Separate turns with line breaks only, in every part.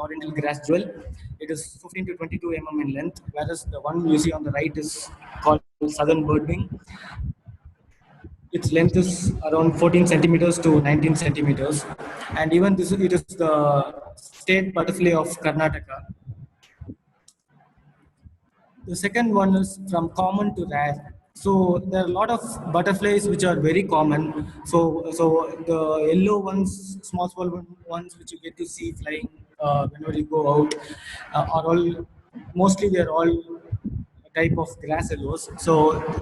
oriental grass jewel. It is 15 to 22 in length, whereas the one you see on the right is called southern birdwing. Its length is around 14 centimeters to 19 centimeters, and even this it is the state butterfly of Karnataka. The second one is from common to rare. So there are a lot of butterflies which are very common. So the yellow ones, small ones which you get to see flying whenever you go out, are all mostly they are all type of grass yellows. So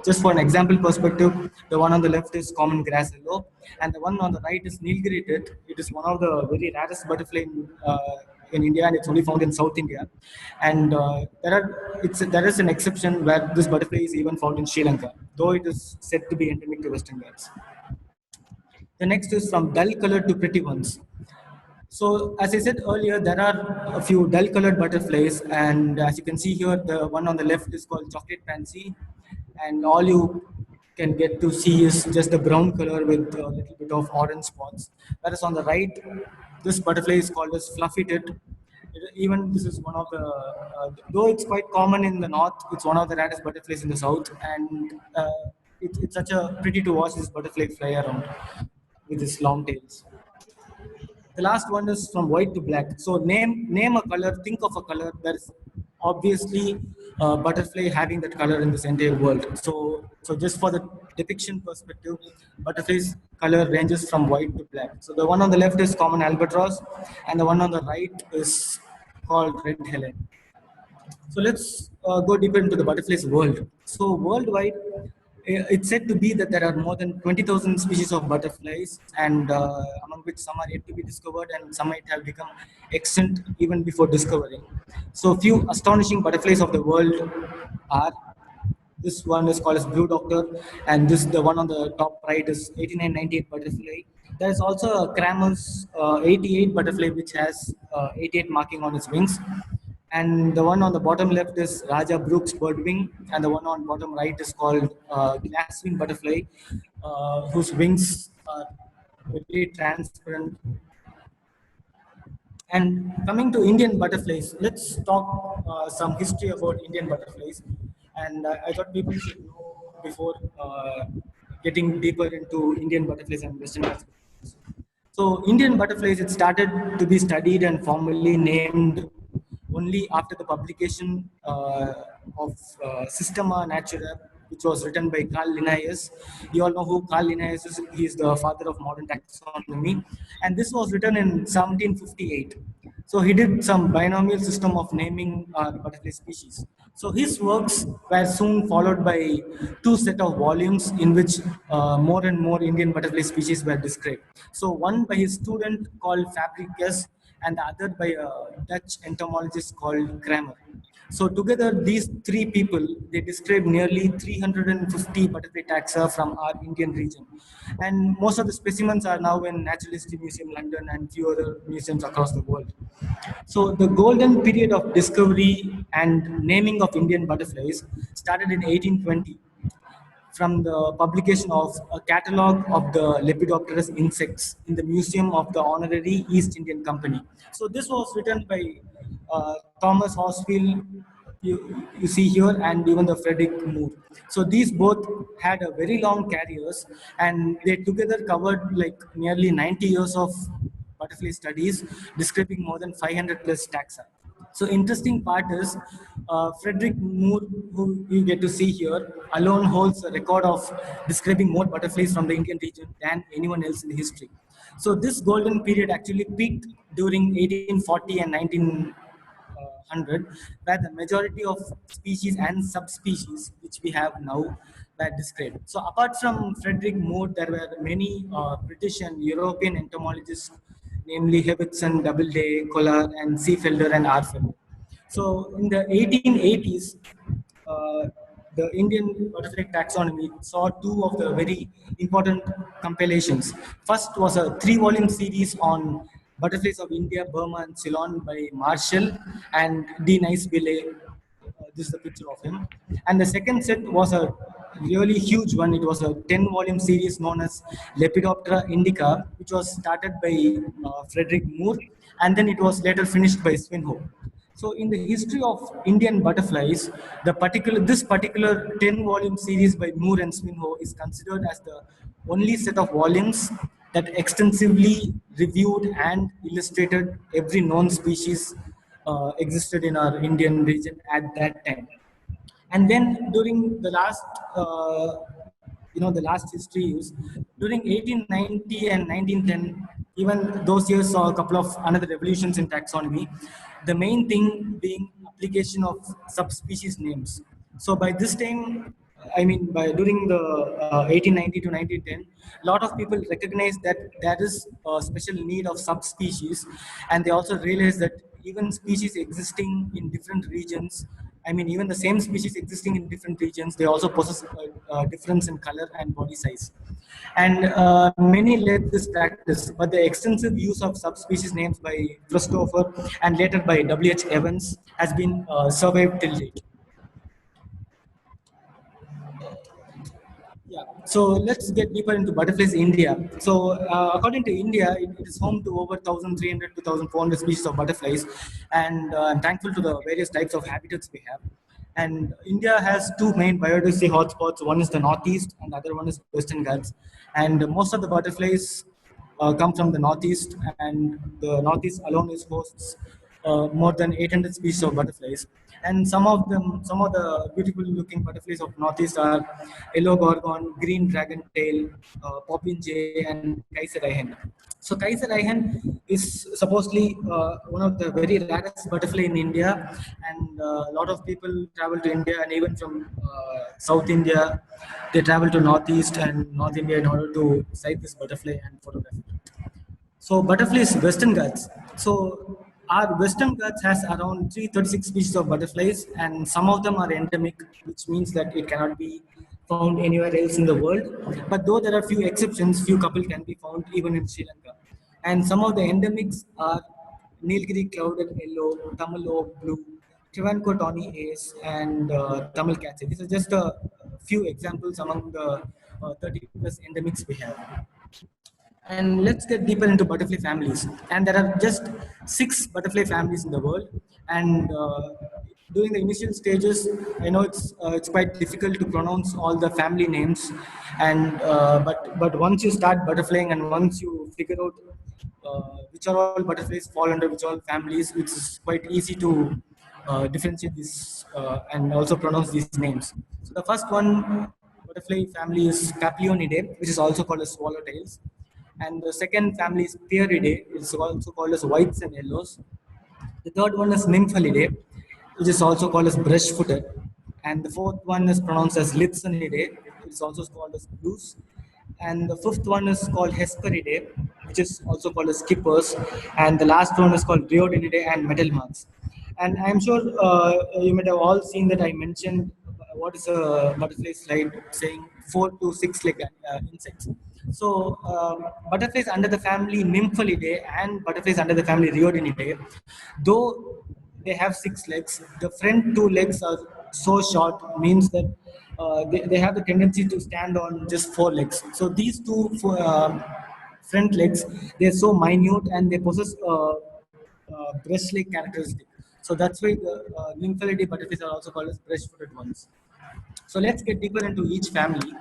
just for an example perspective, the one on the left is common grass yellow, and the one on the right is Nilgiri tit. It is one of the very rarest butterfly in India, and it's only found in South India. And there is an exception where this butterfly is even found in Sri Lanka, though it is said to be endemic to Western Ghats. The next is from dull colored to pretty ones. So as I said earlier, there are a few dull colored butterflies, and as you can see here, the one on the left is called chocolate pansy, and all you can get to see is just the brown color with a little bit of orange spots. Whereas on the right, this butterfly is called as fluffy tit. Even this is one of the, though it's quite common in the north, it's one of the rarest butterflies in the south, and it's such a pretty to watch this butterfly fly around with its long tails. The last one is from white to black. So name a color, think of a color. There's obviously a butterfly having that color in this entire world. So just for the depiction perspective, butterfly's color ranges from white to black. So the one on the left is common albatross, and the one on the right is called red Helen. So let's go deeper into the butterflies world. So worldwide, it's said to be that there are more than 20,000 species of butterflies, and among which some are yet to be discovered, and some might have become extinct even before discovering. So few astonishing butterflies of the world are. This one is called as Blue Doctor, and this the one on the top right is 8998 butterfly. There is also a Kramer's 88 butterfly which has 88 marking on its wings. And the one on the bottom left is Raja Brooks birdwing, and the one on bottom right is called glasswing butterfly, whose wings are very transparent. And coming to Indian butterflies, let's talk some history about Indian butterflies. And I thought people should know before getting deeper into Indian butterflies and Western butterflies. So Indian butterflies, it started to be studied and formally named only after the publication of Systema Naturae, which was written by Carl Linnaeus. You all know who Carl Linnaeus is. He is the father of modern taxonomy. And this was written in 1758. So he did some binomial system of naming butterfly species. So his works were soon followed by two set of volumes in which more and more Indian butterfly species were described. So one by his student called Fabricius, and the other by a Dutch entomologist called Kramer. So together, these three people, they describe nearly 350 butterfly taxa from our Indian region. And most of the specimens are now in Natural History Museum London and few other museums across the world. So the golden period of discovery and naming of Indian butterflies started in 1820 from the publication of a catalogue of the Lepidopterous insects in the Museum of the Honorary East Indian Company. So this was written by Thomas Horsfield, you see here, and even the Frederick Moore. So these both had a very long careers, and they together covered like nearly 90 years of butterfly studies, describing more than 500 plus taxa. So interesting part is Frederick Moore, who you get to see here, alone holds a record of describing more butterflies from the Indian region than anyone else in history. So this golden period actually peaked during 1840 and 1900, where the majority of species and subspecies which we have now were described. So apart from Frederick Moore, there were many British and European entomologists, namely Hewitson, Doubleday, Collar, and Seefelder and Arfelder. So in the 1880s, the Indian butterfly taxonomy saw two of the very important compilations. First was a 3-volume series on butterflies of India, Burma, and Ceylon by Marshall and D. Nicebille. This is the picture of him. And the second set was a really huge one. It was a 10-volume series known as Lepidoptera indica, which was started by Frederick Moore and then it was later finished by Swinhoe. So in the history of Indian butterflies, this particular 10-volume series by Moore and Swinhoe is considered as the only set of volumes that extensively reviewed and illustrated every known species existed in our Indian region at that time. And then during the last, the last history use, during 1890 and 1910, even those years saw a couple of another revolutions in taxonomy. The main thing being application of subspecies names. So by this time, I mean, by during the 1890 to 1910, a lot of people recognize that there is a special need of subspecies, and they also realize that even species existing in different regions, I mean, even the same species existing in different regions, they also possess a difference in color and body size. And many led this practice, but the extensive use of subspecies names by Christopher and later by W.H. Evans has been survived till date. Yeah. So let's get deeper into butterflies in India. So according to India, it is home to over 1,300 to 1,400 species of butterflies, and I'm thankful to the various types of habitats we have. And India has two main biodiversity hotspots. One is the Northeast, and the other one is Western Ghats. And most of the butterflies come from the Northeast, and the Northeast alone is hosts more than 800 species of butterflies. And some of the beautiful looking butterflies of Northeast are yellow gorgon, green dragon tail, poppin jay, and Kaiser hen. So Kaiser hen is supposedly one of the very rarest butterfly in India, and a lot of people travel to India, and even from South India, they travel to Northeast and North India in order to sight this butterfly and photograph it. So butterflies, Western Ghats. So our Western Ghats has around 336 species of butterflies, and some of them are endemic, which means that it cannot be found anywhere else in the world. But though there are few exceptions, few couple can be found even in Sri Lanka. And some of the endemics are Nilgiri clouded yellow, Tamil oak blue, Travancore tawny ace, and Tamil cat's eye. These are just a few examples among the 30 plus endemics we have. And let's get deeper into butterfly families. And there are just 6 butterfly families in the world. And during the initial stages, I know it's quite difficult to pronounce all the family names. And but once you start butterflying and once you figure out which are all butterflies fall under which all families, it's quite easy to differentiate this and also pronounce these names. So the first one butterfly family is Papilionidae, which is also called as swallowtails. And the second family is Pearidae, it's also called as whites and yellows. The third one is Nymphalidae, which is also called as brush-footed. And the fourth one is pronounced as Litsonidae, which is also called as blues. And the fifth one is called Hesperidae, which is also called as skippers. And the last one is called Rheodinidae and metal marks. And I'm sure you might have all seen that I mentioned what is a butterfly slide saying 4 to 6 leg insects. So butterflies under the family Nymphalidae and butterflies under the family Rheodinidae, though they have 6 legs, the front 2 legs are so short, means that they have the tendency to stand on just 4 legs. So these two front legs, they're so minute and they possess brush-like characteristic. So that's why the Nymphalidae butterflies are also called as brush-footed ones. So let's get deeper into each family.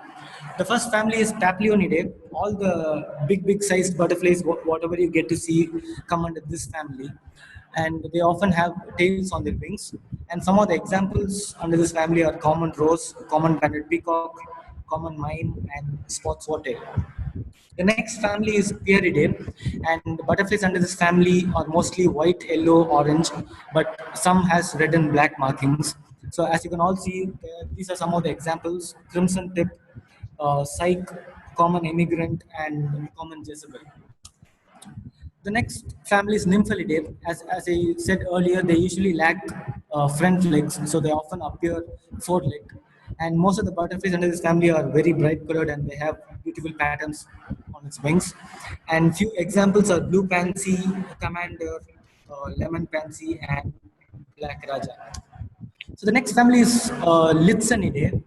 The first family is Papilionidae. All the big sized butterflies, whatever you get to see, come under this family. And they often have tails on their wings. And some of the examples under this family are common rose, common banded peacock, common mime, and spot swordtail. The next family is Pearidae, and the butterflies under this family are mostly white, yellow, orange, but some has red and black markings. So as you can all see, these are some of the examples: crimson tip, cyc, common immigrant, and common Jezebel. The next family is Nymphalidae. As I said earlier, they usually lack front legs, so they often appear four-legged. And most of the butterflies under this family are very bright colored and they have beautiful patterns on its wings. And few examples are blue pansy, commander, lemon pansy, and black raja. So the next family is Litsonidae.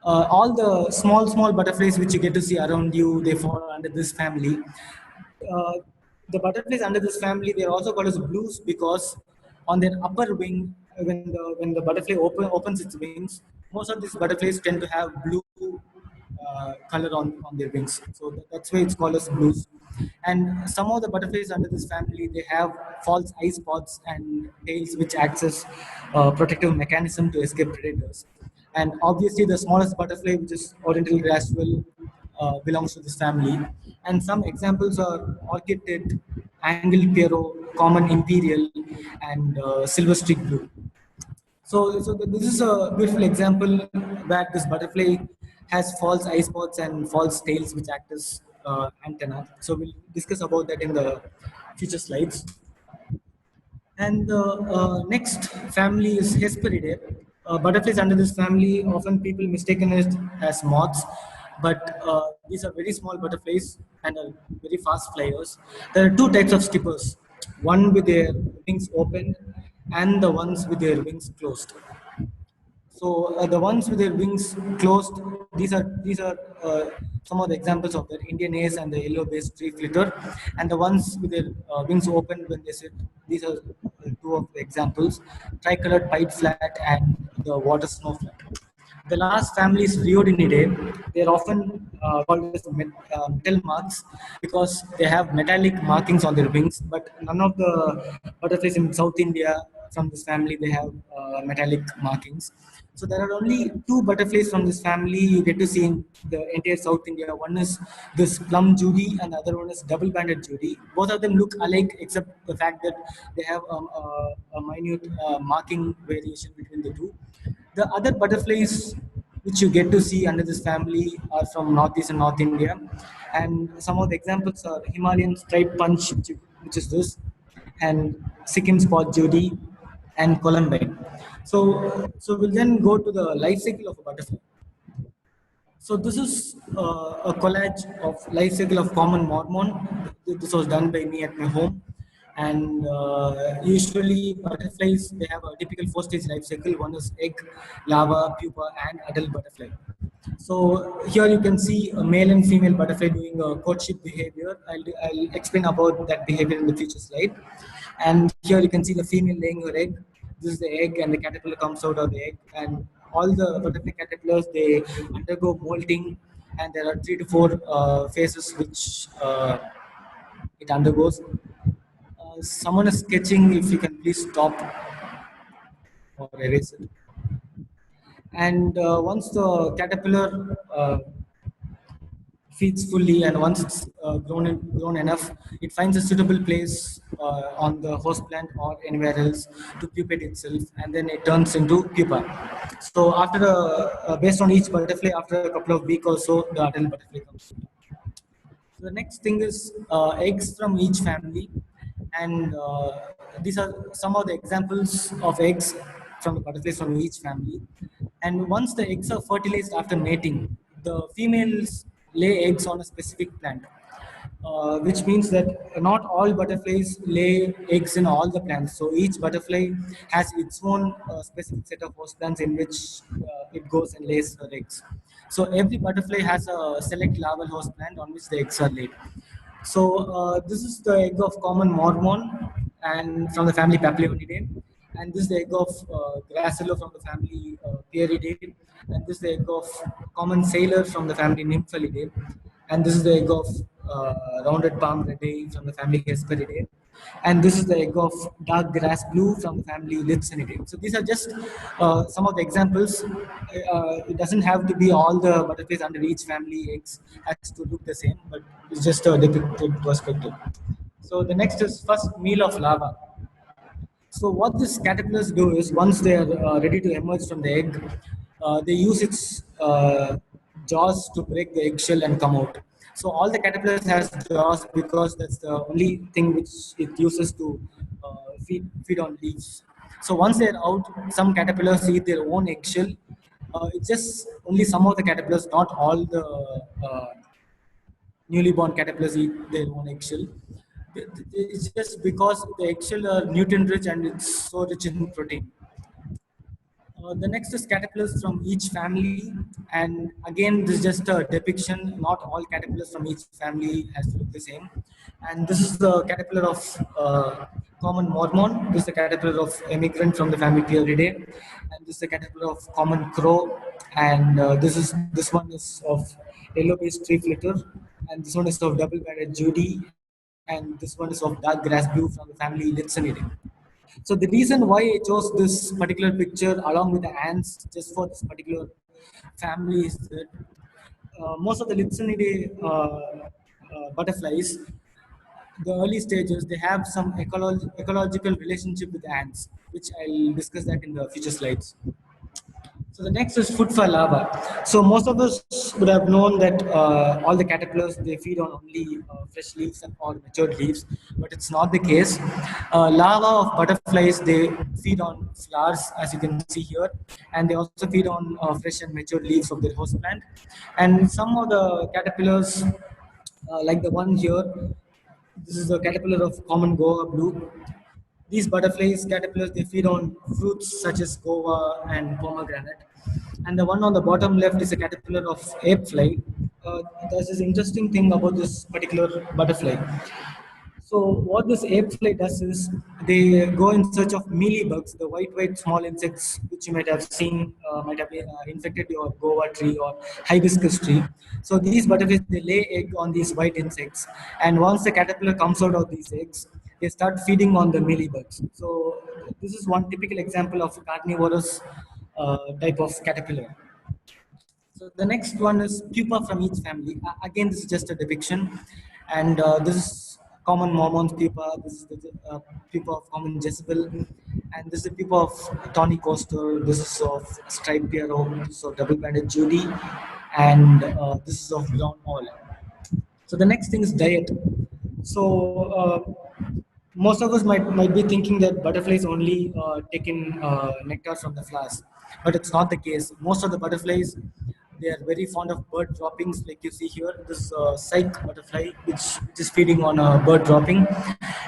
All the small butterflies which you get to see around you, they fall under this family. Uh, The butterflies under this family, they are also called as blues because on their upper wing, when the butterfly opens its wings, most of these butterflies tend to have blue color on their wings. So that's why it's called as blues. And some of the butterflies under this family, they have false eye spots and tails, which acts as protective mechanism to escape predators. And obviously, the smallest butterfly, which is Oriental grasswell, belongs to this family. And some examples are orchid tit, angled pierrot, common imperial, and silver streak blue. So this is a beautiful example where this butterfly has false eye spots and false tails, which act as antenna. So we'll discuss about that in the future slides. And the next family is Hesperidae. Butterflies under this family, often people mistaken it as moths, but these are very small butterflies and are very fast flyers. There are two types of skippers, one with their wings open and the ones with their wings closed. So the ones with their wings closed, these are some of the examples of the Indian ace and the yellow-based tree flitter, and the ones with their wings open when they sit. These are two of the examples: tricolored pied flat and the water snowflake. The last family is Rheodinidae. They are often called as metal marks because they have metallic markings on their wings, but none of the butterflies in South India from this family, they have metallic markings. So there are only two butterflies from this family you get to see in the entire South India. One is this plum judy and the other one is double-banded judy. Both of them look alike except the fact that they have a minute marking variation between the two. The other butterflies which you get to see under this family are from Northeast and North India. And some of the examples are Himalayan striped punch, which is this, and Sikkim spot Judy, and Columbine. So we'll then go to the life cycle of a butterfly. So this is a collage of life cycle of common mormon. This was done by me at my home. And usually butterflies, they have a typical four-stage life cycle. One is egg, larva, pupa, and adult butterfly. So here you can see a male and female butterfly doing a courtship behavior. I'll explain about that behavior in the future slide. And here you can see the female laying her egg. This is the egg, and the caterpillar comes out of the egg. And all the butterfly caterpillars, they undergo molting, and there are 3 to 4 phases which it undergoes. Someone is sketching. If you can please stop or erase it. And once the caterpillar feeds fully, and once it's grown enough, it finds a suitable place on the host plant or anywhere else to pupate itself, and then it turns into pupa. So after based on each butterfly, after a couple of weeks or so, the adult butterfly comes. So the next thing is eggs from each family, and these are some of the examples of eggs from the butterflies from each family. And once the eggs are fertilized after mating, the females lay eggs on a specific plant, which means that not all butterflies lay eggs in all the plants. So each butterfly has its own specific set of host plants in which it goes and lays her eggs. So every butterfly has a select larval host plant on which the eggs are laid. So this is the egg of common mormon and from the family Papilionidae, and this is the egg of Gracillo from the family Pieridae, and this is the egg of common sailor from the family Nymphalidae, and this is the egg of rounded palm reddish from the family Hesperidae, and this is the egg of dark grass blue from the family Litsinidae. So these are just some of the examples. It doesn't have to be all the butterflies under each family eggs has to look the same, but it's just a depicted perspective. So the next is first meal of larva. So what these caterpillars do is once they are ready to emerge from the egg, they use its jaws to break the eggshell and come out. So all the caterpillars has jaws because that's the only thing which it uses to feed on leaves. So once they're out, some caterpillars eat their own eggshell. It's just only some of the caterpillars, not all the newly born caterpillars eat their own eggshell. It's just because the eggshell are nutrient rich and it's so rich in protein. The next is caterpillars from each family, and again, this is just a depiction. Not all caterpillars from each family has to look the same. And this is the caterpillar of common mormon. This is the caterpillar of emigrant from the family Pieridae, and this is the caterpillar of common crow. And this one is of yellow-based tree flitter, and this one is of double-banded Judy, and this one is of dark grass blue from the family Litsinidae. So the reason why I chose this particular picture along with the ants just for this particular family is that most of the Litsinidae butterflies, the early stages, they have some ecological relationship with ants, which I'll discuss that in the future slides. So the next is food for larva. So most of us would have known that all the caterpillars they feed on only fresh leaves and or matured leaves, but it's not the case. Larvae of butterflies they feed on flowers, as you can see here, and they also feed on fresh and matured leaves of their host plant. And some of the caterpillars, like the one here, this is a caterpillar of common Goa blue. These butterflies, caterpillars, they feed on fruits such as guava and pomegranate. And the one on the bottom left is a caterpillar of ape fly. There's this interesting thing about this particular butterfly. So what this ape fly does is they go in search of mealybugs, the white small insects which you might have seen, might have infected your guava tree or hibiscus tree. So these butterflies they lay egg on these white insects, and once the caterpillar comes out of these eggs, they start feeding on the mealybugs. So this is one typical example of carnivorous type of caterpillar. So the next one is pupa from each family. Again, this is just a depiction, and this is common Mormon's pupa. This is the pupa of common Jezebel, and this is the pupa of tawny coaster. This is of striped pierrot. This is of double-banded Judy, and this is of brown owl. So the next thing is diet. So most of us might be thinking that butterflies only take in nectar from the flowers, but it's not the case. Most of the butterflies they are very fond of bird droppings, like you see here. This cyc butterfly, which is feeding on a bird dropping,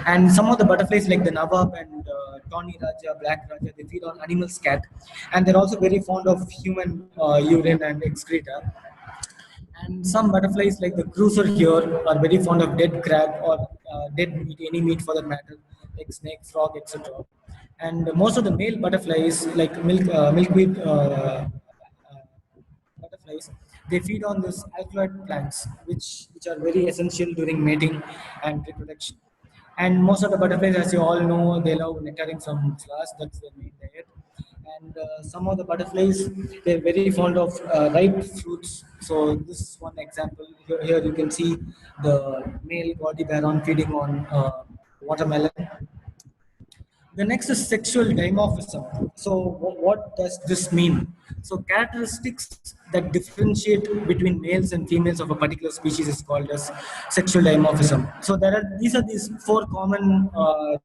and some of the butterflies like the Nawab and Tawny Raja, Black Raja, they feed on animal scat, and they're also very fond of human urine and excreta. And some butterflies, like the cruiser here, are very fond of dead crab or dead meat, any meat for that matter, like snake, frog, etc. And most of the male butterflies, like milkweed butterflies, they feed on this alkaloid plants, which are very essential during mating and reproduction. And most of the butterflies, as you all know, they love nectaring from flowers. That's their main diet. And some of the butterflies, they're very fond of ripe fruits. So this is one example. Here you can see the male gaudy baron feeding on watermelon. The next is sexual dimorphism. So what does this mean? So characteristics that differentiate between males and females of a particular species is called as sexual dimorphism. So these four common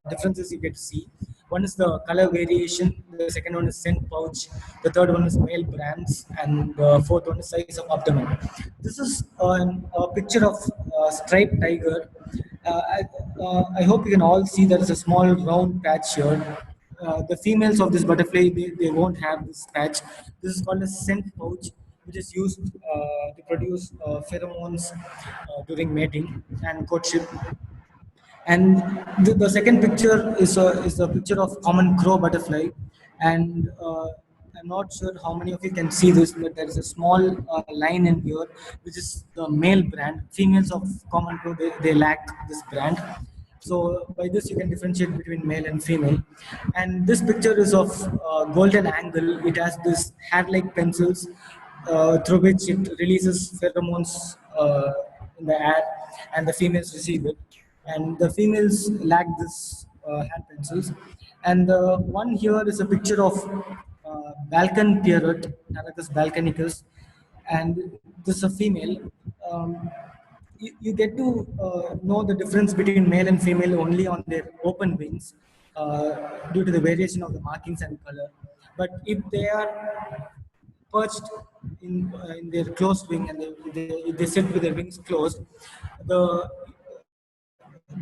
differences you get to see. One is the color variation, the second one is scent pouch, the third one is male brands, and the fourth one is size of abdomen. This is a picture of striped tiger. I hope you can all see there is a small round patch here. The females of this butterfly, they won't have this patch. This is called a scent pouch, which is used to produce pheromones during mating and courtship. And the second picture is a picture of common crow butterfly, and I'm not sure how many of you can see this, but there is a small line in here, which is the male brand. Females of common crow they lack this brand. So by this you can differentiate between male and female. And this picture is of golden angle. It has this hair-like pencils through which it releases pheromones in the air, and the females receive it. And the females lack this hand pencils. And the one here is a picture of Balkan parrot, Naracus balkanicus, and this is a female. You get to know the difference between male and female only on their open wings due to the variation of the markings and color. But if they are perched in their closed wing and they sit with their wings closed, the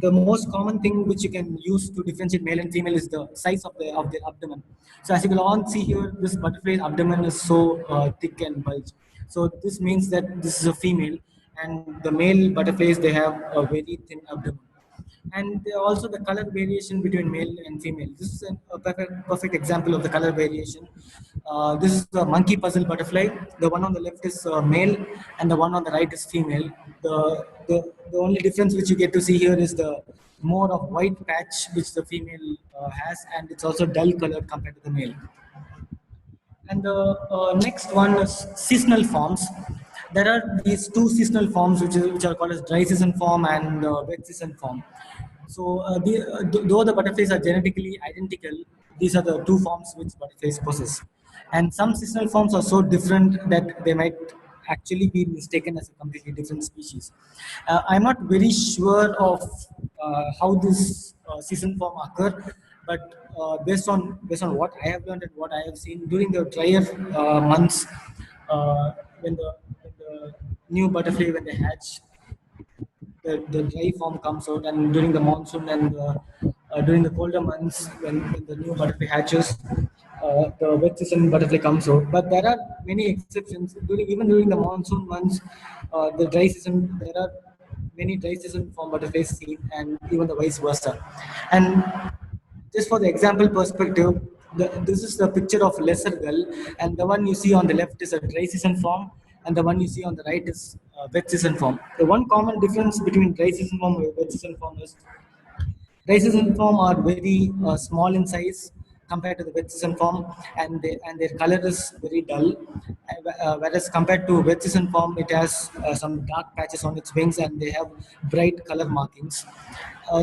the most common thing which you can use to differentiate male and female is the size of the abdomen. So as you can all see here, this butterfly abdomen is so thick and bulge. So this means that this is a female, and the male butterflies they have a very thin abdomen. And also the color variation between male and female. This is a perfect example of the color variation. This is the monkey puzzle butterfly. The one on the left is male, and the one on the right is female. The only difference which you get to see here is the more of white patch which the female has, and it's also dull colored compared to the male. And the next one is seasonal forms. There are these two seasonal forms which are called as dry season form and wet season form. So though the butterflies are genetically identical, these are the two forms which butterflies possess. And some seasonal forms are so different that they might actually be mistaken as a completely different species. I'm not very sure of how this season form occur, but based on what I have learned and what I have seen during the drier months, when the new butterfly when they hatch, the dry form comes out, and during the monsoon and during the colder months when the new butterfly hatches, the wet season butterfly comes out. But there are many exceptions. Even during the monsoon months, the dry season, there are many dry season form butterflies seen, and even the vice versa. And just for the example perspective, this is the picture of lesser gull, and the one you see on the left is a dry season form, and the one you see on the right is wet season form. The one common difference between dry season form and wet season form is dry season form are very small in size compared to the wet season form, and their color is very dull. Whereas compared to wet season form, it has some dark patches on its wings, and they have bright color markings.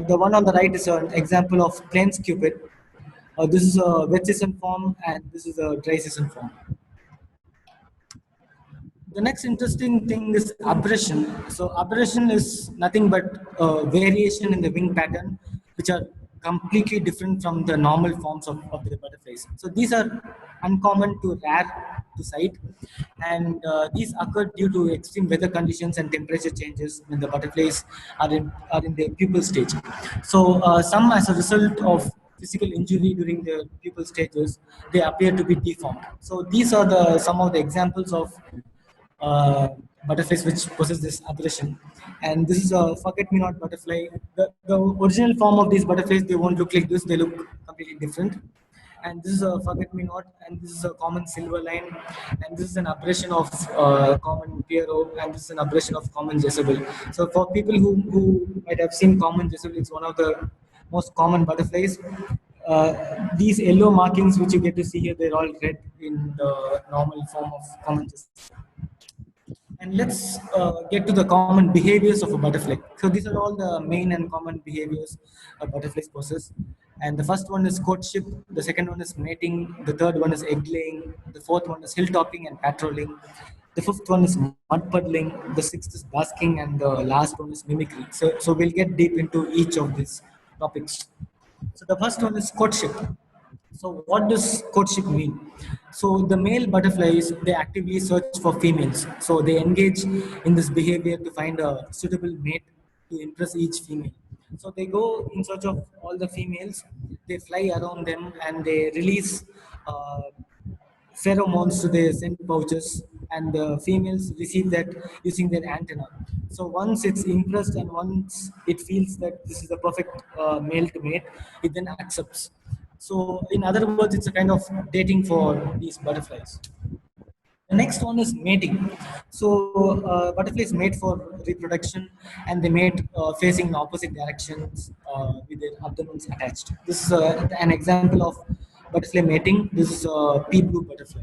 The one on the right is an example of plains cupid. This is a wet season form, and this is a dry season form. The next interesting thing is aberration. So aberration is nothing but variation in the wing pattern, which are completely different from the normal forms of the butterflies. So these are uncommon to rare to sight, and these occur due to extreme weather conditions and temperature changes when the butterflies are in their pupal stage. So some as a result of physical injury during the pupal stages, they appear to be deformed. So these are the some of the examples of uh, butterflies which possess this aberration. And this is a forget-me-not butterfly. The original form of these butterflies, they won't look like this. They look completely different. And this is a forget-me-not, and this is a common silver line, and this is an aberration of common Pierrot, and this is an aberration of common Jezebel. So for people who might have seen common Jezebel, it's one of the most common butterflies. These yellow markings which you get to see here, they're all red in the normal form of common Jezebel. And let's get to the common behaviors of a butterfly. So these are all the main and common behaviors a butterflies possess. And the first one is courtship. The second one is mating. The third one is egg laying. The fourth one is hilltopping and patrolling. The fifth one is mud puddling. The sixth is basking, and the last one is mimicry. So we'll get deep into each of these topics. So the first one is courtship. So what does courtship mean? So the male butterflies, they actively search for females. So they engage in this behavior to find a suitable mate to impress each female. So they go in search of all the females. They fly around them, and they release uh, pheromones to the scent pouches, and the females receive that using their antenna. So once it's impressed and once it feels that this is the perfect male to mate, it then accepts. So in other words, it's a kind of dating for these butterflies. The next one is mating. So butterflies mate for reproduction, and they mate facing in opposite directions with their abdomens attached. This is an example of butterfly mating. This is a pea blue butterfly.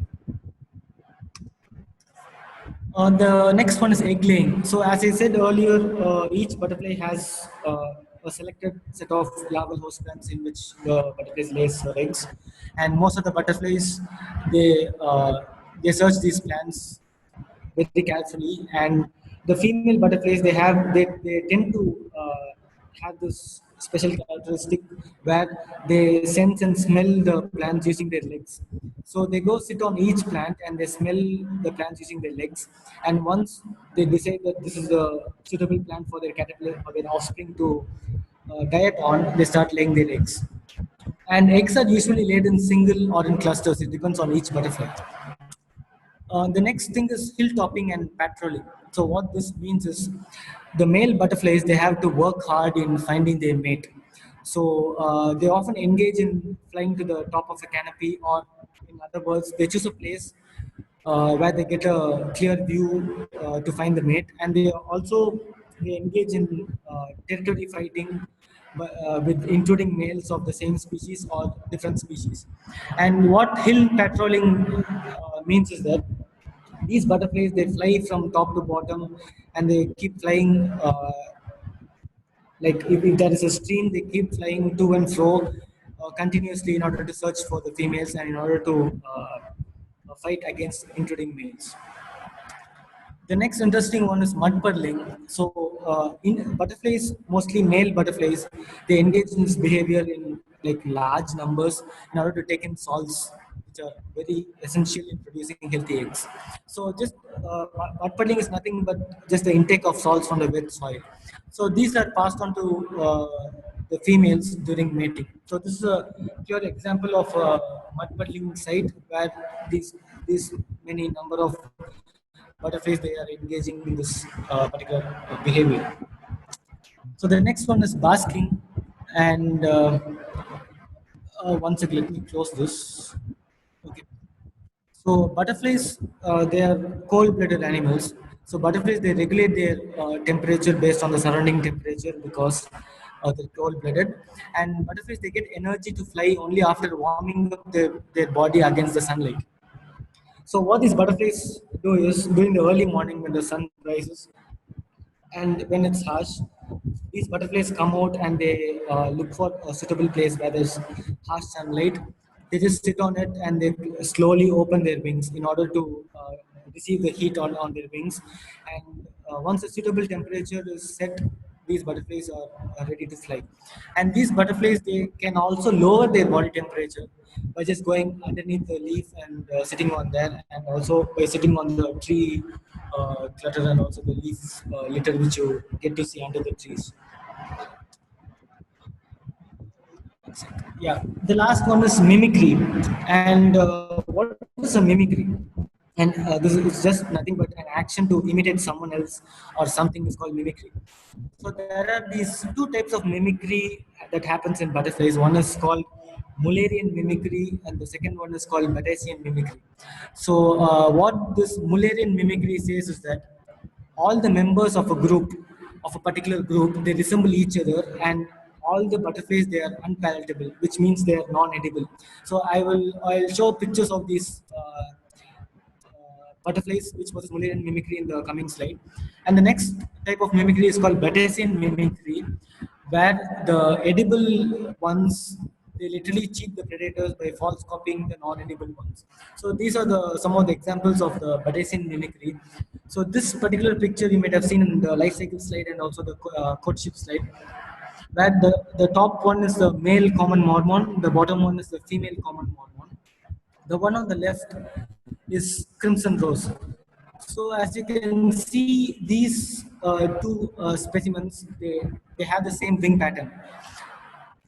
The next one is egg laying. So as I said earlier, each butterfly has a selected set of larval host plants in which the butterflies lays her eggs, and most of the butterflies they search these plants very carefully. And the female butterflies they tend to have this special characteristic where they sense and smell the plants using their legs. So they go sit on each plant and they smell the plants using their legs. And once they decide that this is a suitable plant for their caterpillar or their offspring to diet on, they start laying their eggs. And eggs are usually laid in single or in clusters. It depends on each butterfly. The next thing is hill topping and patrolling. So what this means is the male butterflies, they have to work hard in finding their mate. So they often engage in flying to the top of a canopy, or in other words, they choose a place where they get a clear view to find the mate, and they engage in territory fighting, with including males of the same species or different species. And what hill patrolling means is that these butterflies, they fly from top to bottom, and they keep flying. Like if there is a stream, they keep flying to and fro continuously in order to search for the females and in order to fight against intruding males. The next interesting one is mud puddling. So, in butterflies, mostly male butterflies, they engage in this behavior in like large numbers in order to take in salts, which are very essential in producing healthy eggs. So, just mud puddling is nothing but just the intake of salts from the wet soil. So, these are passed on to the females during mating. So, this is a pure example of a mud puddling site where these many number of butterflies, they are engaging in this particular behavior. So the next one is basking, and one second, let me close this. Okay. So butterflies, they are cold-blooded animals. So butterflies, they regulate their temperature based on the surrounding temperature because they're cold-blooded. And butterflies, they get energy to fly only after warming up their body against the sunlight. So what these butterflies do is during the early morning when the sun rises, and when it's harsh, these butterflies come out and they look for a suitable place where there's harsh sunlight. They just sit on it and they slowly open their wings in order to receive the heat on their wings. And once a suitable temperature is set, these butterflies are ready to fly. And these butterflies, they can also lower their body temperature by just going underneath the leaf and sitting on there, and also by sitting on the tree clutter and also the leaf litter which you get to see under the trees. Yeah, the last one is mimicry. And what is a mimicry? And this is just nothing but an action to imitate someone else or something is called mimicry. So there are these two types of mimicry that happens in butterflies. One is called Mullerian mimicry, and the second one is called Batesian mimicry. So what this Mullerian mimicry says is that all the members of a group, of a particular group, they resemble each other, and all the butterflies, they are unpalatable, which means they are non-edible. So I'll show pictures of these butterflies, which was Mullerian mimicry in the coming slide. And the next type of mimicry is called Batesian mimicry, where the edible ones, they literally cheat the predators by false copying the non-edible ones. So these are the some of the examples of the Batesian mimicry. So this particular picture you might have seen in the life cycle slide and also the courtship slide, where the top one is the male common mormon, the bottom one is the female common mormon. The one on the left is crimson rose. So as you can see, these two specimens, they have the same wing pattern,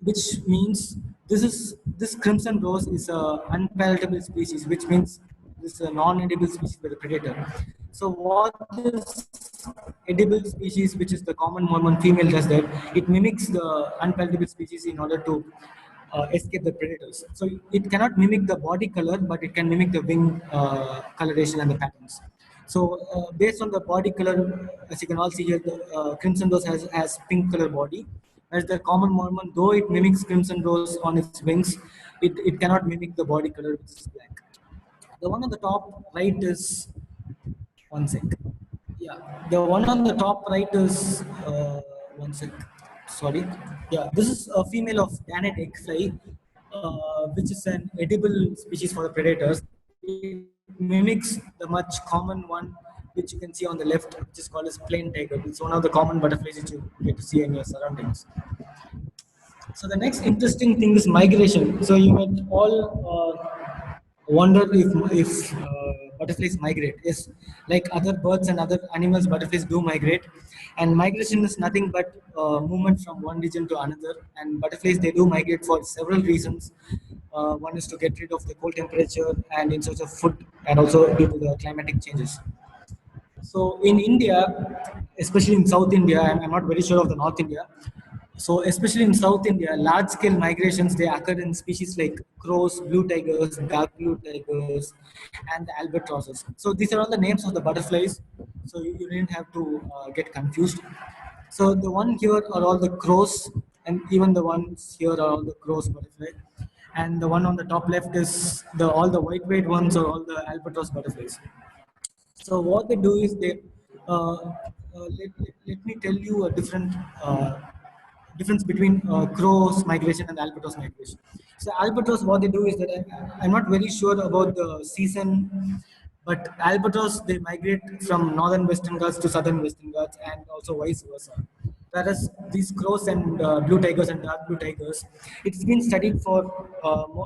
which means this crimson rose is a unpalatable species, which means this is a non-edible species by the predator. So what this edible species, which is the common Mormon female, does that it mimics the unpalatable species in order to escape the predators. So it cannot mimic the body color, but it can mimic the wing coloration and the patterns. So based on the body color, as you can all see here, the crimson rose has pink color body, whereas the common Mormon, though it mimics crimson rose on its wings, it cannot mimic the body color, which is black. The one on the top right is, one sec. Yeah, the one on the top right is, one sec. Sorry. Yeah, this is a female of Gannet eggfly, which is an edible species for the predators. It mimics the much common one, which you can see on the left, which is called as plain tiger. It's one of the common butterflies that you get to see in your surroundings. So the next interesting thing is migration. So you might all wonder if butterflies migrate. Yes, like other birds and other animals, butterflies do migrate, and migration is nothing but movement from one region to another. And butterflies, they do migrate for several reasons. One is to get rid of the cold temperature and in search of food, and also due to the climatic changes. So in India, especially in South India, I'm not very sure of the North India. So especially in South India, large-scale migrations, they occur in species like crows, blue tigers, dark blue tigers, and the albatrosses. So these are all the names of the butterflies. So you didn't have to get confused. So the one here are all the crows, and even the ones here are all the crows butterfly. And the one on the top left is the all the white ones are all the albatross butterflies. So what they do is they let me tell you a difference between crows migration and albatross migration. So albatross, what they do is that I'm not very sure about the season, but albatross they migrate from northern Western Ghats to southern Western Ghats and also vice versa. Whereas these crows and blue tigers and dark blue tigers, it's been studied for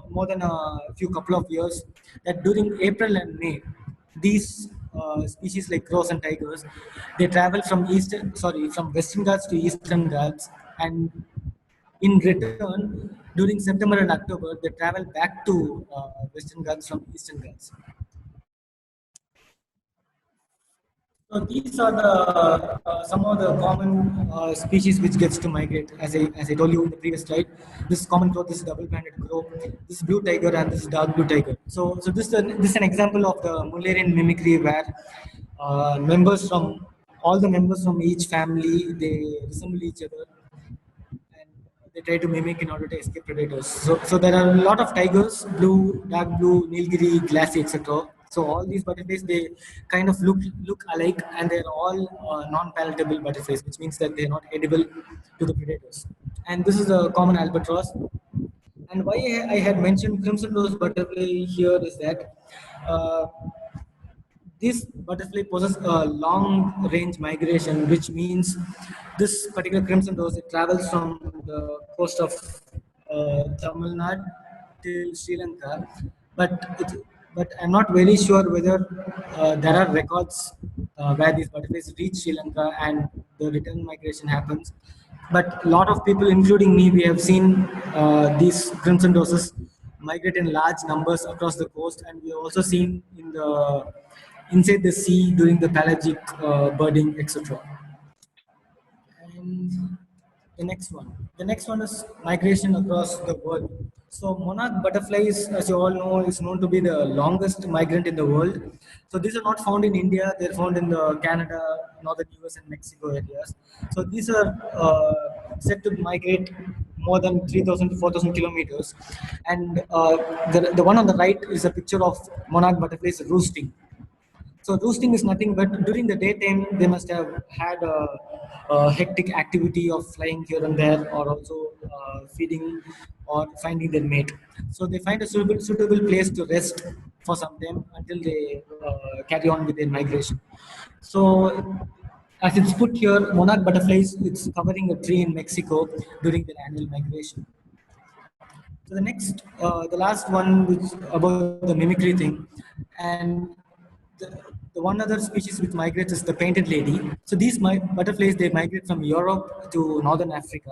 more than a few couple of years that during April and May, these species like crows and tigers, they travel from Western Ghats to Eastern Ghats, and in return, during September and October, they travel back to Western Ghats from Eastern Ghats. So these are the some of the common species which gets to migrate. As I told you in the previous slide, this common crow, this double-banded crow, this blue tiger, and this dark blue tiger. So this is an example of the Mullerian mimicry where all the members from each family they resemble each other and they try to mimic in order to escape predators. So there are a lot of tigers, blue, dark blue, Nilgiri, glassy, etc. So all these butterflies, they kind of look alike, and they're all non-palatable butterflies, which means that they're not edible to the predators. And this is a common albatross. And why I had mentioned crimson rose butterfly here is that uh, this butterfly possesses a long range migration, which means this particular crimson rose it travels from the coast of Tamil Nadu till Sri Lanka, but but I'm not very sure whether there are records where these butterflies reach Sri Lanka and the return migration happens. But a lot of people, including me, we have seen these crimson roses migrate in large numbers across the coast, and we have also seen inside the sea during the pelagic birding, etc. And the next one is migration across the world. So monarch butterflies, as you all know, is known to be the longest migrant in the world. So these are not found in India; they're found in the Canada, northern US, and Mexico areas. So these are said to migrate more than 3,000 to 4,000 kilometers. And the one on the right is a picture of monarch butterflies roosting. So roosting is nothing but during the daytime they must have had a hectic activity of flying here and there, or also feeding or finding their mate. So they find a suitable place to rest for some time until they carry on with their migration. So as it's put here, monarch butterflies, it's covering a tree in Mexico during their annual migration. So the last one, which about the mimicry thing, and the one other species which migrates is the painted lady. So these butterflies they migrate from Europe to northern Africa.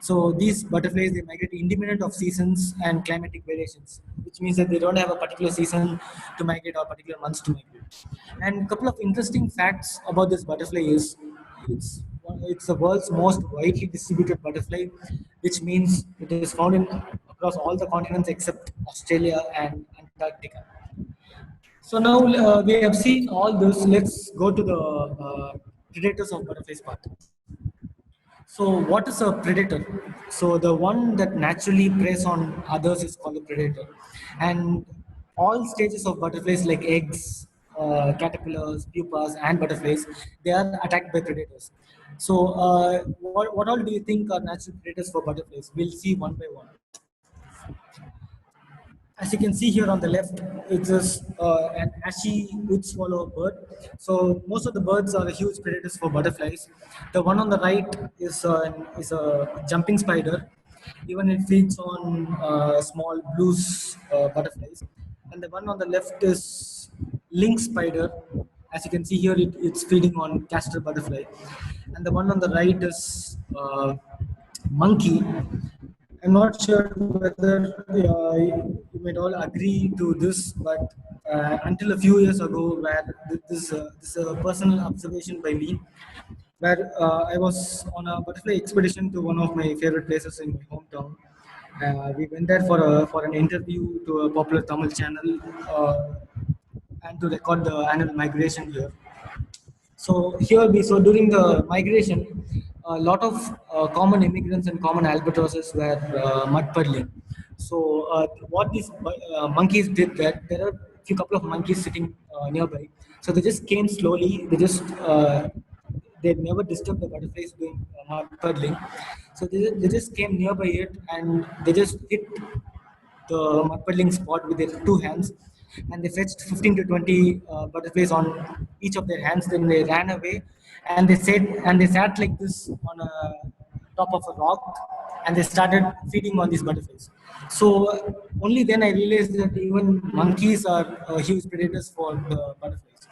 So these butterflies they migrate independent of seasons and climatic variations, which means that they don't have a particular season to migrate or particular months to migrate. And a couple of interesting facts about this butterfly is it's the world's most widely distributed butterfly, which means it is found in across all the continents except Australia and Antarctica. So now we have seen all this. Let's go to the predators of butterflies part. So what is a predator? So the one that naturally preys on others is called a predator. And all stages of butterflies like eggs, caterpillars, pupas, and butterflies, they are attacked by predators. So what all do you think are natural predators for butterflies? We'll see one by one. As you can see here on the left, it's an ashy wood swallow bird. So most of the birds are huge predators for butterflies. The one on the right is a jumping spider. Even it feeds on small blues butterflies. And the one on the left is lynx spider. As you can see here, it's feeding on castor butterfly. And the one on the right is monkey. I'm not sure whether you might all agree to this, but until a few years ago, where this is a personal observation by me, where I was on a butterfly expedition to one of my favorite places in my hometown. We went there for an interview to a popular Tamil channel and to record the annual migration here. So during the migration, a lot of common immigrants and common albatrosses were mud puddling. So what these monkeys did, that there are a few couple of monkeys sitting nearby. So they just came slowly. They never disturbed the butterflies doing mud puddling. So they just came nearby it and they just hit the mud puddling spot with their two hands, and they fetched 15 to 20 butterflies on each of their hands. Then they ran away, and they sat like this on a top of a rock, and they started feeding on these butterflies. So only then I realized that even monkeys are huge predators for the butterflies.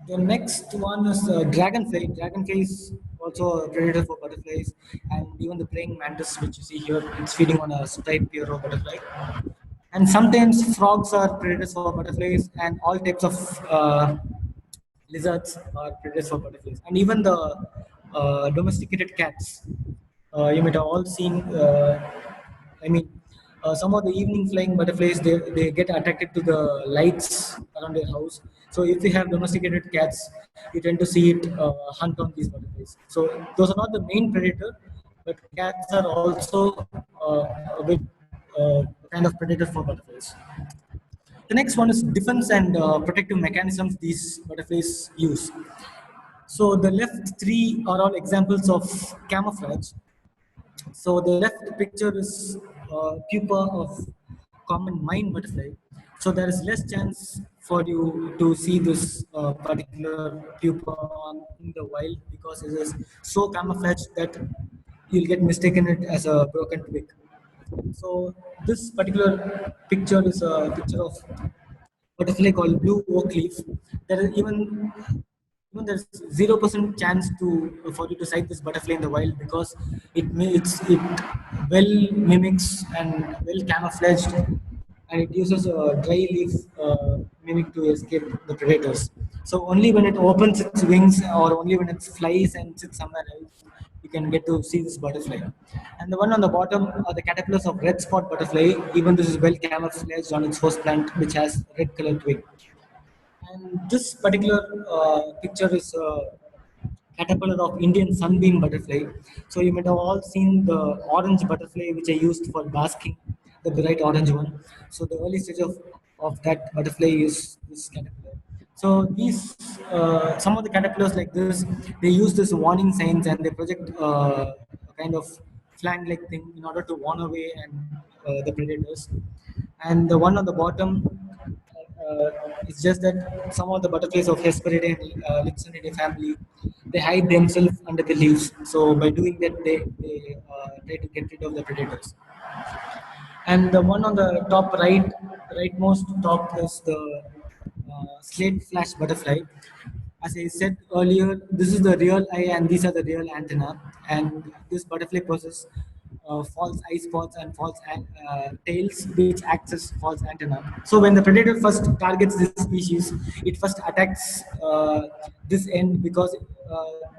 The next one is dragonfly. Dragonfly is also a predator for butterflies, and even the praying mantis, which you see here, it's feeding on a striped pierrot butterfly. And sometimes frogs are predators for butterflies, and all types of lizards are predators for butterflies, and even the domesticated cats. You might have all seen. I mean, some of the evening flying butterflies, they get attracted to the lights around their house. So if you have domesticated cats, you tend to see it hunt on these butterflies. So those are not the main predator, but cats are also a bit kind of predator for butterflies. The next one is defense and protective mechanisms these butterflies use. So the left three are all examples of camouflage. So the left picture is pupa of common mine butterfly. So there is less chance for you to see this particular pupa in the wild because it is so camouflaged that you'll get mistaken it as a broken twig. So this particular picture is a picture of butterfly called blue oak leaf. There is even there's 0% chance to for you to sight this butterfly in the wild because it well mimics and well camouflaged, and it uses a dry leaf mimic to escape the predators. So only when it opens its wings or only when it flies and sits somewhere else, you can get to see this butterfly. And the one on the bottom are the caterpillars of red spot butterfly. Even this is well camouflaged on its host plant, which has red colored twig. And this particular picture is caterpillar of Indian sunbeam butterfly. So you might have all seen the orange butterfly which I used for basking, the bright orange one. So the early stage of that butterfly is this caterpillar. So these some of the caterpillars like this, they use this warning signs and they project a kind of flag-like thing in order to warn away and the predators. And the one on the bottom uh, it's just that some of the butterflies of Hesperidae and Lixinidae family, they hide themselves under the leaves. So by doing that, they try to get rid of the predators. And the one on the top right, rightmost top is the slate flash butterfly. As I said earlier, this is the real eye and these are the real antenna. And this butterfly possesses false eye spots and false tails, which acts as false antenna. So when the predator first targets this species, it first attacks this end because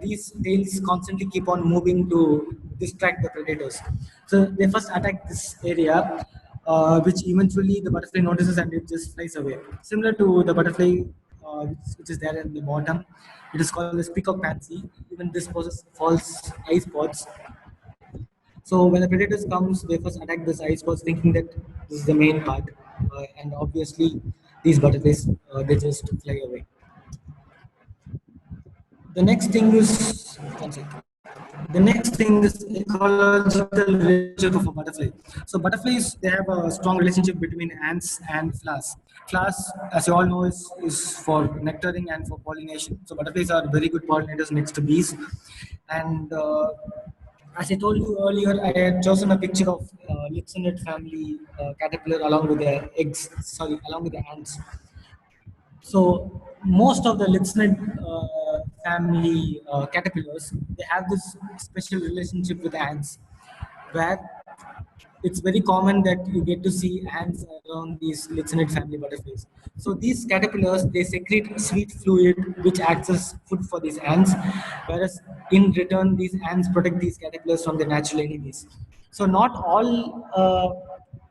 these tails constantly keep on moving to distract the predators. So they first attack this area, which eventually the butterfly notices and it just flies away. Similar to the butterfly which is there in the bottom, it is called as peacock pansy. Even this possesses false eye spots. So when the predators comes, they first attack this eye spots, thinking that this is the main part, and obviously these butterflies they just fly away. The next thing is one second. The next thing is ecological relationship of a butterfly. So butterflies, they have a strong relationship between ants and flowers. Flowers, as you all know, is for nectaring and for pollination. So butterflies are very good pollinators next to bees. And as I told you earlier, I had chosen a picture of Lixinid family caterpillar along with the eggs, sorry, along with the ants. So most of the Lithnid family caterpillars, they have this special relationship with ants, where it's very common that you get to see ants around these Lithnid family butterflies. So these caterpillars, they secrete sweet fluid which acts as food for these ants, whereas in return these ants protect these caterpillars from their natural enemies. So not all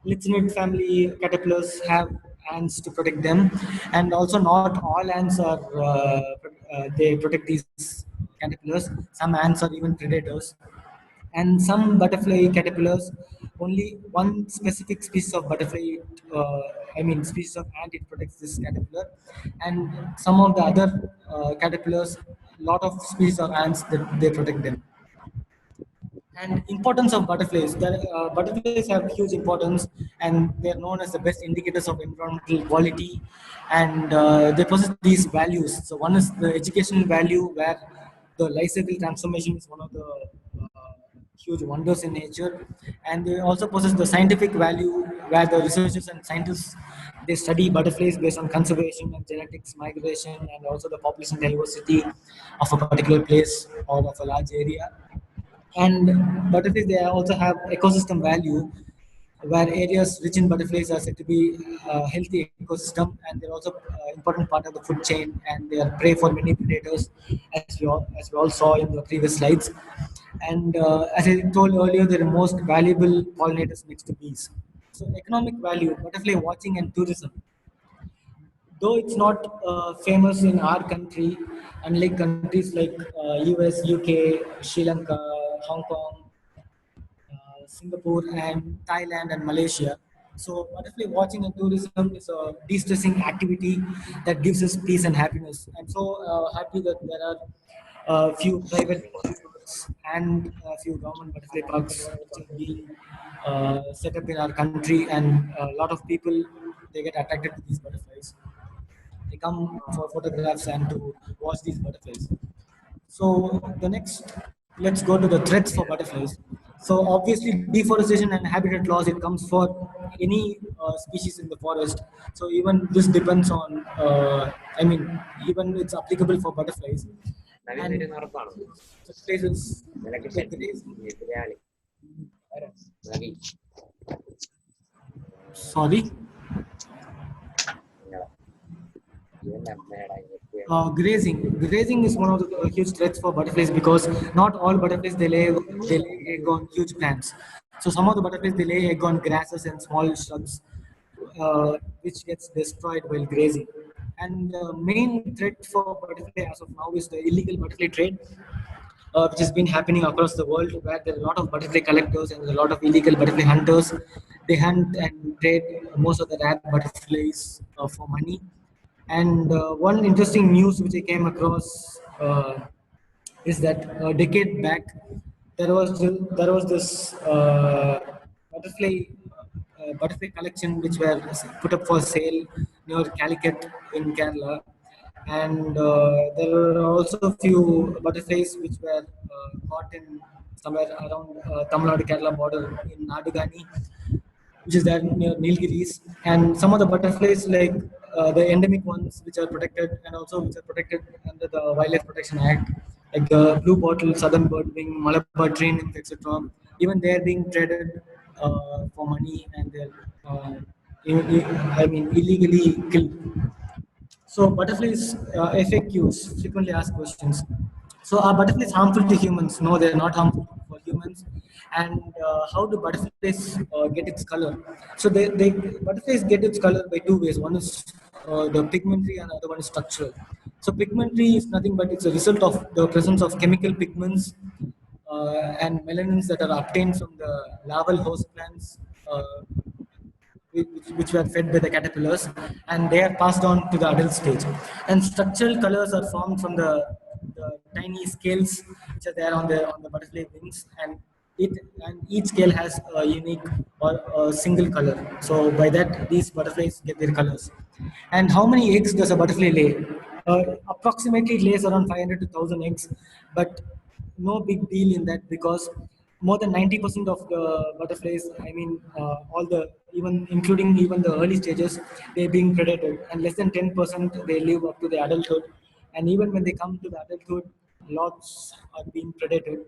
Lithnid family caterpillars have ants to protect them, and also not all ants are they protect these caterpillars. Some ants are even predators, and some butterfly caterpillars, only one specific species of butterfly, uh, species of ant, it protects this caterpillar, and some of the other caterpillars, lot of species of ants that they protect them. And importance of butterflies. Butterflies have huge importance, and they are known as the best indicators of environmental quality, and they possess these values. So one is the educational value, where the life cycle transformation is one of the huge wonders in nature, and they also possess the scientific value, where the researchers and scientists, they study butterflies based on conservation and genetics, migration, and also the population diversity of a particular place or of a large area. And butterflies, they also have ecosystem value, where areas rich in butterflies are said to be a healthy ecosystem, and they're also important part of the food chain, and they are prey for many predators, as we all saw in the previous slides. And as I told earlier, they're the most valuable pollinators next to bees. So economic value, butterfly watching and tourism. Though it's not famous in our country, unlike countries like US, UK, Sri Lanka, Hong Kong, Singapore, and Thailand and Malaysia. So butterfly watching and tourism is a de-stressing activity that gives us peace and happiness. I'm so happy that there are a few private parks and a few government butterfly parks which are being set up in our country, and a lot of people, they get attracted to these butterflies. They come for photographs and to watch these butterflies. So the next, let's go to the threats for butterflies. So obviously deforestation and habitat loss, it comes for any species in the forest. So even this depends on, even it's applicable for butterflies. And such places like grazing. Sorry. Grazing is one of the huge threats for butterflies, because not all butterflies, they lay egg on huge plants. So some of the butterflies, they lay egg on grasses and small shrubs, which gets destroyed while grazing. And the main threat for butterfly as of now is the illegal butterfly trade, which has been happening across the world, where there are a lot of butterfly collectors and a lot of illegal butterfly hunters. They hunt and trade most of the rare butterflies for money. And one interesting news which I came across is that a decade back, there was this butterfly collection which were put up for sale near Calicut in Kerala, and there were also a few butterflies which were caught in somewhere around Tamil Nadu Kerala border in Nadugani, which is there near Nilgiris, and some of the butterflies, like the endemic ones which are protected, and also which are protected under the Wildlife Protection Act, like the blue bottle, southern birdwing, Malabar tree nymph, etc. Even they are being traded for money, and they're illegally killed. So butterflies, FAQs, frequently asked questions. So are butterflies harmful to humans? No, they are not harmful for humans. And how do butterflies get its color? So butterflies get its color by two ways. One is the pigmentary, and the other one is structural. So pigmentary is nothing but it's a result of the presence of chemical pigments and melanins that are obtained from the larval host plants, which were fed by the caterpillars, and they are passed on to the adult stage. And structural colors are formed from the tiny scales which are there on the butterfly wings, it and each scale has a unique or a single color. So by that, these butterflies get their colors. And how many eggs does a butterfly lay? Approximately, it lays around 500 to 1,000 eggs, but no big deal in that, because more than 90% of the butterflies, all the even including even the early stages, they're being predated, and less than 10% they live up to the adulthood. And even when they come to the adulthood, lots are being predated.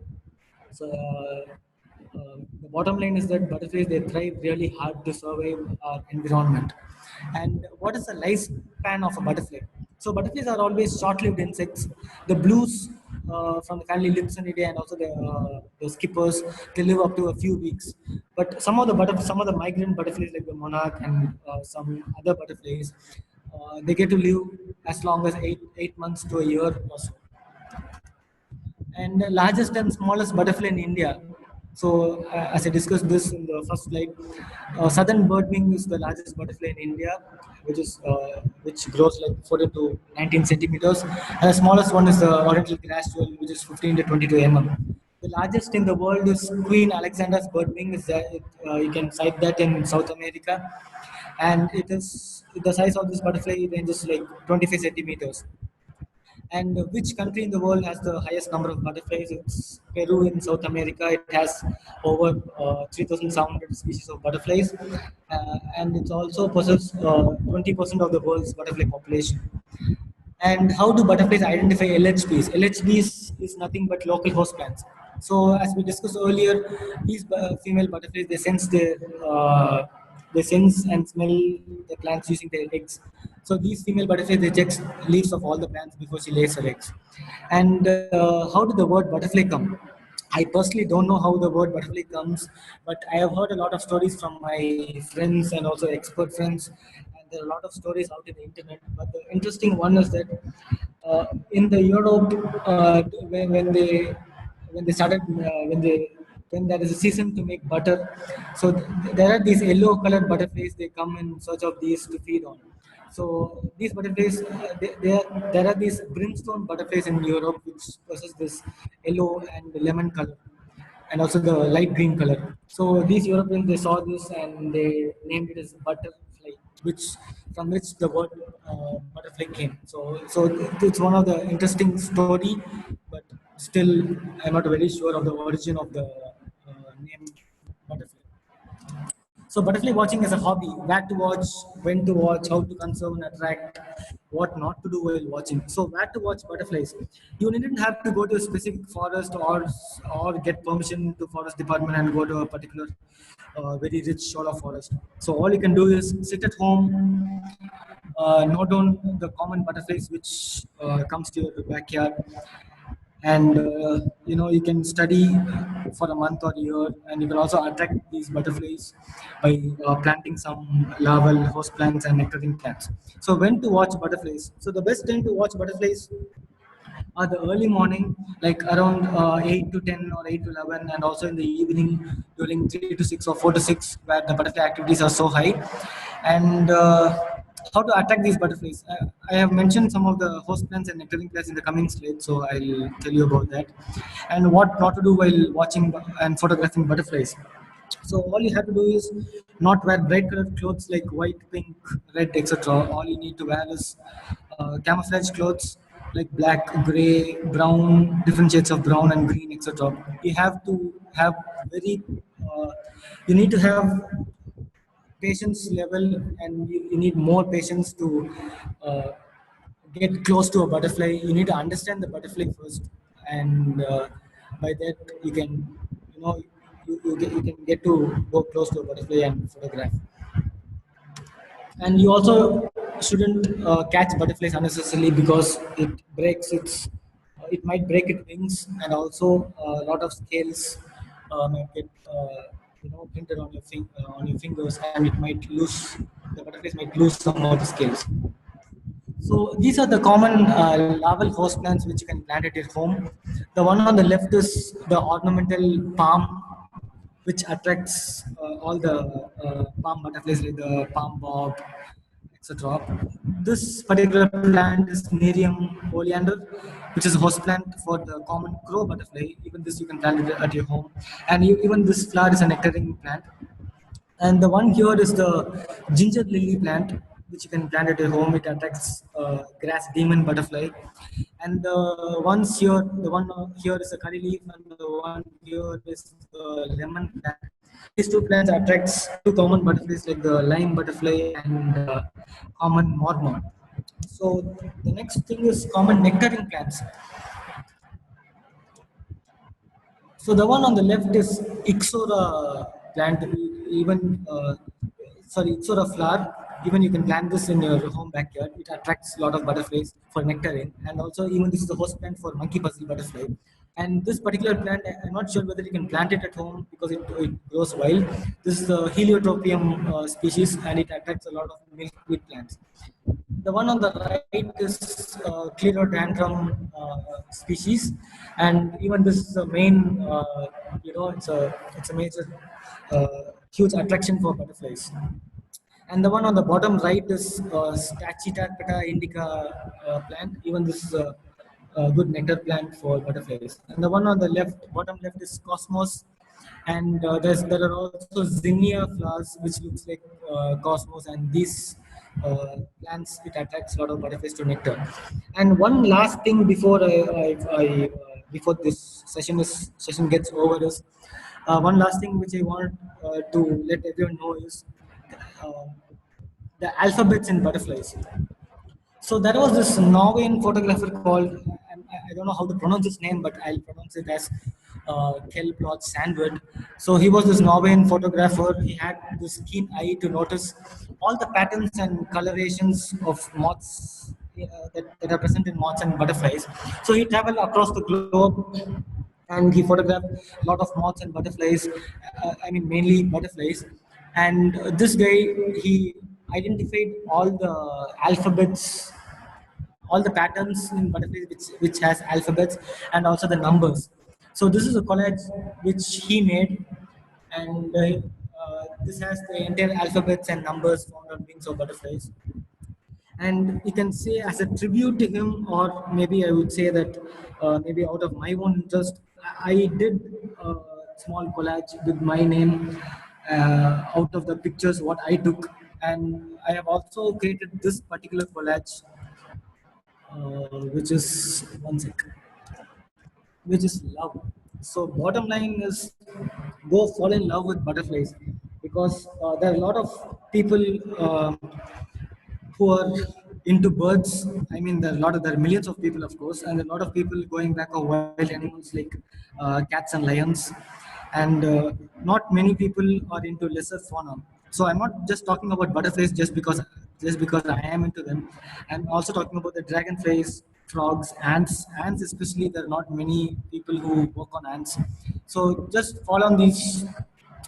So the bottom line is that butterflies they thrive really hard to survive our environment. And what is the lifespan of a butterfly? So butterflies are always short-lived insects. The blues from the family Lipsonidae and also the skippers, they live up to a few weeks. But some of the migrant butterflies like the monarch and some other butterflies, they get to live as long as 8 months to a year or so. And the largest and smallest butterfly in India. So, as I discussed this in the first slide, southern birdwing is the largest butterfly in India, which grows like 14 to 19 centimeters, and the smallest one is the oriental grasswell, which is 15 to 22 mm. The largest in the world is Queen Alexandra's birdwing. You can sight that in South America, and it is the size of this butterfly ranges like 25 centimeters. And which country in the world has the highest number of butterflies? It's Peru in South America. It has over 3,700 species of butterflies, and it also possesses 20% of the world's butterfly population. And how do butterflies identify LHBs? LHBs is nothing but local host plants. So as we discussed earlier, these female butterflies they sense and smell the plants using their eggs. So these female butterflies they check leaves of all the plants before she lays her eggs. And how did the word butterfly come? I personally don't know how the word butterfly comes, but I have heard a lot of stories from my friends and also expert friends, and there are a lot of stories out in the internet. But the interesting one is that in the Europe, when they started when there is a season to make butter, so there are these yellow colored butterflies. They come in search of these to feed on. So these butterflies, there are these brimstone butterflies in Europe which possess this yellow and lemon color, and also the light green color. So these Europeans they saw this and they named it as butterfly, which from which the word butterfly came. So it's one of the interesting story, but still I'm not very sure of the origin of the name butterfly. So butterfly watching is a hobby. Where to watch, when to watch, how to conserve and attract, what not to do while watching. So where to watch butterflies? You needn't have to go to a specific forest or get permission to forest department and go to a particular very rich shoal of forest. So all you can do is sit at home, note down the common butterflies which comes to your backyard, and you can study for a month or year, and you can also attract these butterflies by planting some larval host plants and nectaring plants. So when to watch butterflies? So the best time to watch butterflies are the early morning, like around 8 to 10 or 8 to 11, and also in the evening during 3 to 6 or 4 to 6, where the butterfly activities are so high. And how to attack these butterflies? I have mentioned some of the host plants and nectaring plants in the coming slide, so I'll tell you about that. And what not to do while watching and photographing butterflies. So all you have to do is not wear bright colored clothes like white, pink, red, etc. All you need to wear is camouflage clothes like black, gray, brown, different shades of brown and green, etc. You have to have very, uh, you need to have patience level, and you need more patience to uh, get close to a butterfly. You need to understand the butterfly first, and by that you can, you can get to go close to a butterfly and photograph. And you also shouldn't catch butterflies unnecessarily because it might break its wings, and also a lot of scales might get printed on on your fingers, and it might lose the butterflies might lose some of the scales. So these are the common larval host plants which you can plant at your home. The one on the left is the ornamental palm, which attracts all the palm butterflies like the palm bob, etc. This particular plant is Nerium oleander, which is a host plant for the common crow butterfly. Even this you can plant it at your home, and even this flower is a nectaring plant. And the one here is the ginger lily plant, which you can plant at your home. It attracts grass demon butterfly. And the one here is a curry leaf, and the one here is the lemon plant. These two plants attracts two common butterflies like the lime butterfly and common mormon. So the next thing is common nectaring plants. So the one on the left is Ixora plant, even Ixora flower. Even you can plant this in your home backyard. It attracts a lot of butterflies for nectaring, and also even this is the host plant for monkey puzzle butterfly. And this particular plant, I'm not sure whether you can plant it at home because it grows wild. This is the Heliotropium species, and it attracts a lot of milkweed plants. The one on the right is Clerodendron species, and even this is a main, it's a major, uh, huge attraction for butterflies. And the one on the bottom right is Stachycarpata indica plant. Even this is a good nectar plant for butterflies. And the one on the left, bottom left is Cosmos. And there are also zinnia flowers, which looks like cosmos. And these plants, it attracts a lot of butterflies to nectar. And one last thing before before this session gets over is one last thing which I want to let everyone know is uh, the alphabets in butterflies. So there was this Norwegian photographer called, I don't know how to pronounce his name, but I'll pronounce it as Kjell Bloch Sandwood. So he was this Norwegian photographer. He had this keen eye to notice all the patterns and colorations of moths that are present in moths and butterflies. So he traveled across the globe and he photographed a lot of moths and butterflies. I mean, mainly butterflies. And this guy, he identified all the alphabets, all the patterns in butterflies which has alphabets and also the numbers. So this is a collage which he made, and this has the entire alphabets and numbers found on wings of butterflies. And you can say as a tribute to him, or maybe I would say that maybe out of my own interest, I did a small collage with my name out of the pictures what I took. And I have also created this particular collage, which is one sec, which is love. So bottom line is, go fall in love with butterflies, because there are a lot of people who are into birds. I mean, there are millions of people, of course, and a lot of people going back of wild animals like cats and lions, and not many people are into lesser fauna. So I'm not just talking about butterflies just because I am into them. I'm also talking about the dragonflies, frogs, ants. Ants especially, there are not many people who work on ants. So just fall on these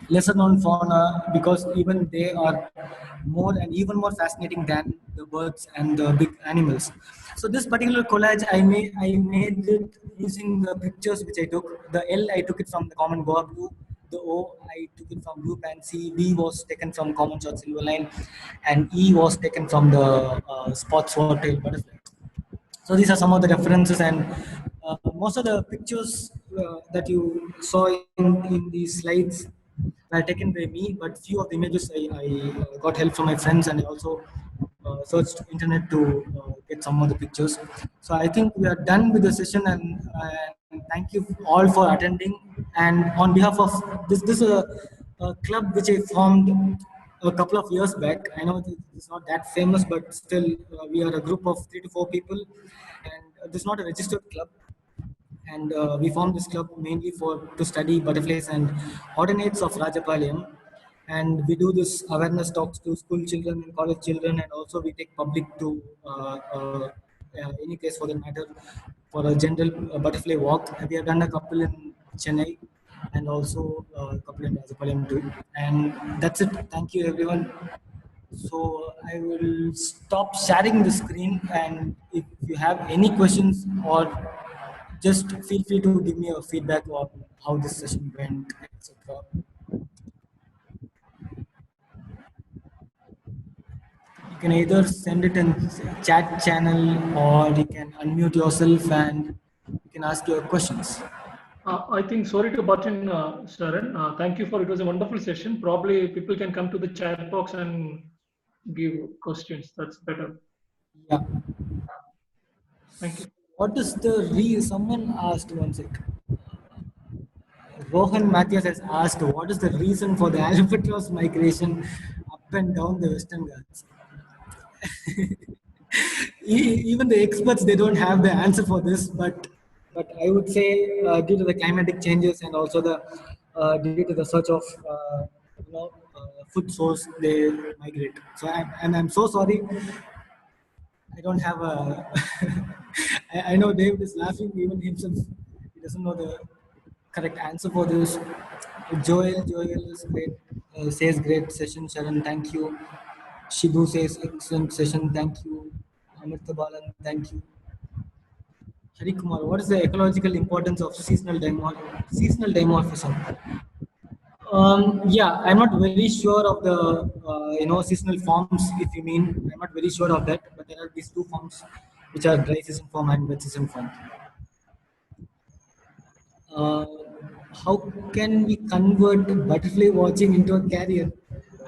lesser known fauna, because even they are more and even more fascinating than the birds and the big animals. So this particular collage I made it using the pictures which I took. The L, I took it from the common Goa blue. The O, I took it from blue pansy. B was taken from common short silver line, and E was taken from the spot swordtail butterfly. So these are some of the references, and most of the pictures that you saw in these slides were taken by me, but few of the images I got help from my friends, and I also searched internet to get some of the pictures. So I think we are done with the session, and thank you all for attending. And on behalf of this is a club which I formed a couple of years back. I know it's not that famous, but still, we are a group of 3 to 4 people, and this is not a registered club. And we formed this club mainly to study butterflies and ordinates of Rajapalayam. And we do this awareness talks to school children and college children, and also we take public to any place for the matter for a general butterfly walk. And we have done a couple in Chennai, and also a couple in Rajapalayam too. And that's it. Thank you, everyone. So I will stop sharing the screen, and if you have any questions, or just feel free to give me a feedback on how this session went, etc. You can either send it in chat channel, or you can unmute yourself and you can ask your questions.
I think, sorry to butt in, Sharan. Thank you for it was a wonderful session. Probably people can come to the chat box and give questions. That's better.
Yeah.
Thank you.
What is the someone asked one sec. Rohan Matthias has asked, what is the reason for the albatross migration up and down the Western Ghats? Even the experts, they don't have the answer for this, but I would say due to the climatic changes and also the due to the search of you know food source, they migrate. So I'm so sorry. I don't have a. I know David is laughing even himself. He doesn't know the correct answer for this. Joel is great. Says great session, Sharon. Thank you. Shibu says excellent session. Thank you. Amrita Balan. Thank you. Hari Kumar, what is the ecological importance of seasonal dimorphism? Yeah, I'm not very sure of the seasonal forms. If you mean, I'm not very sure of that. But there are these two forms, which are dry season form and wet season form. Uh, how can we convert butterfly watching into a career?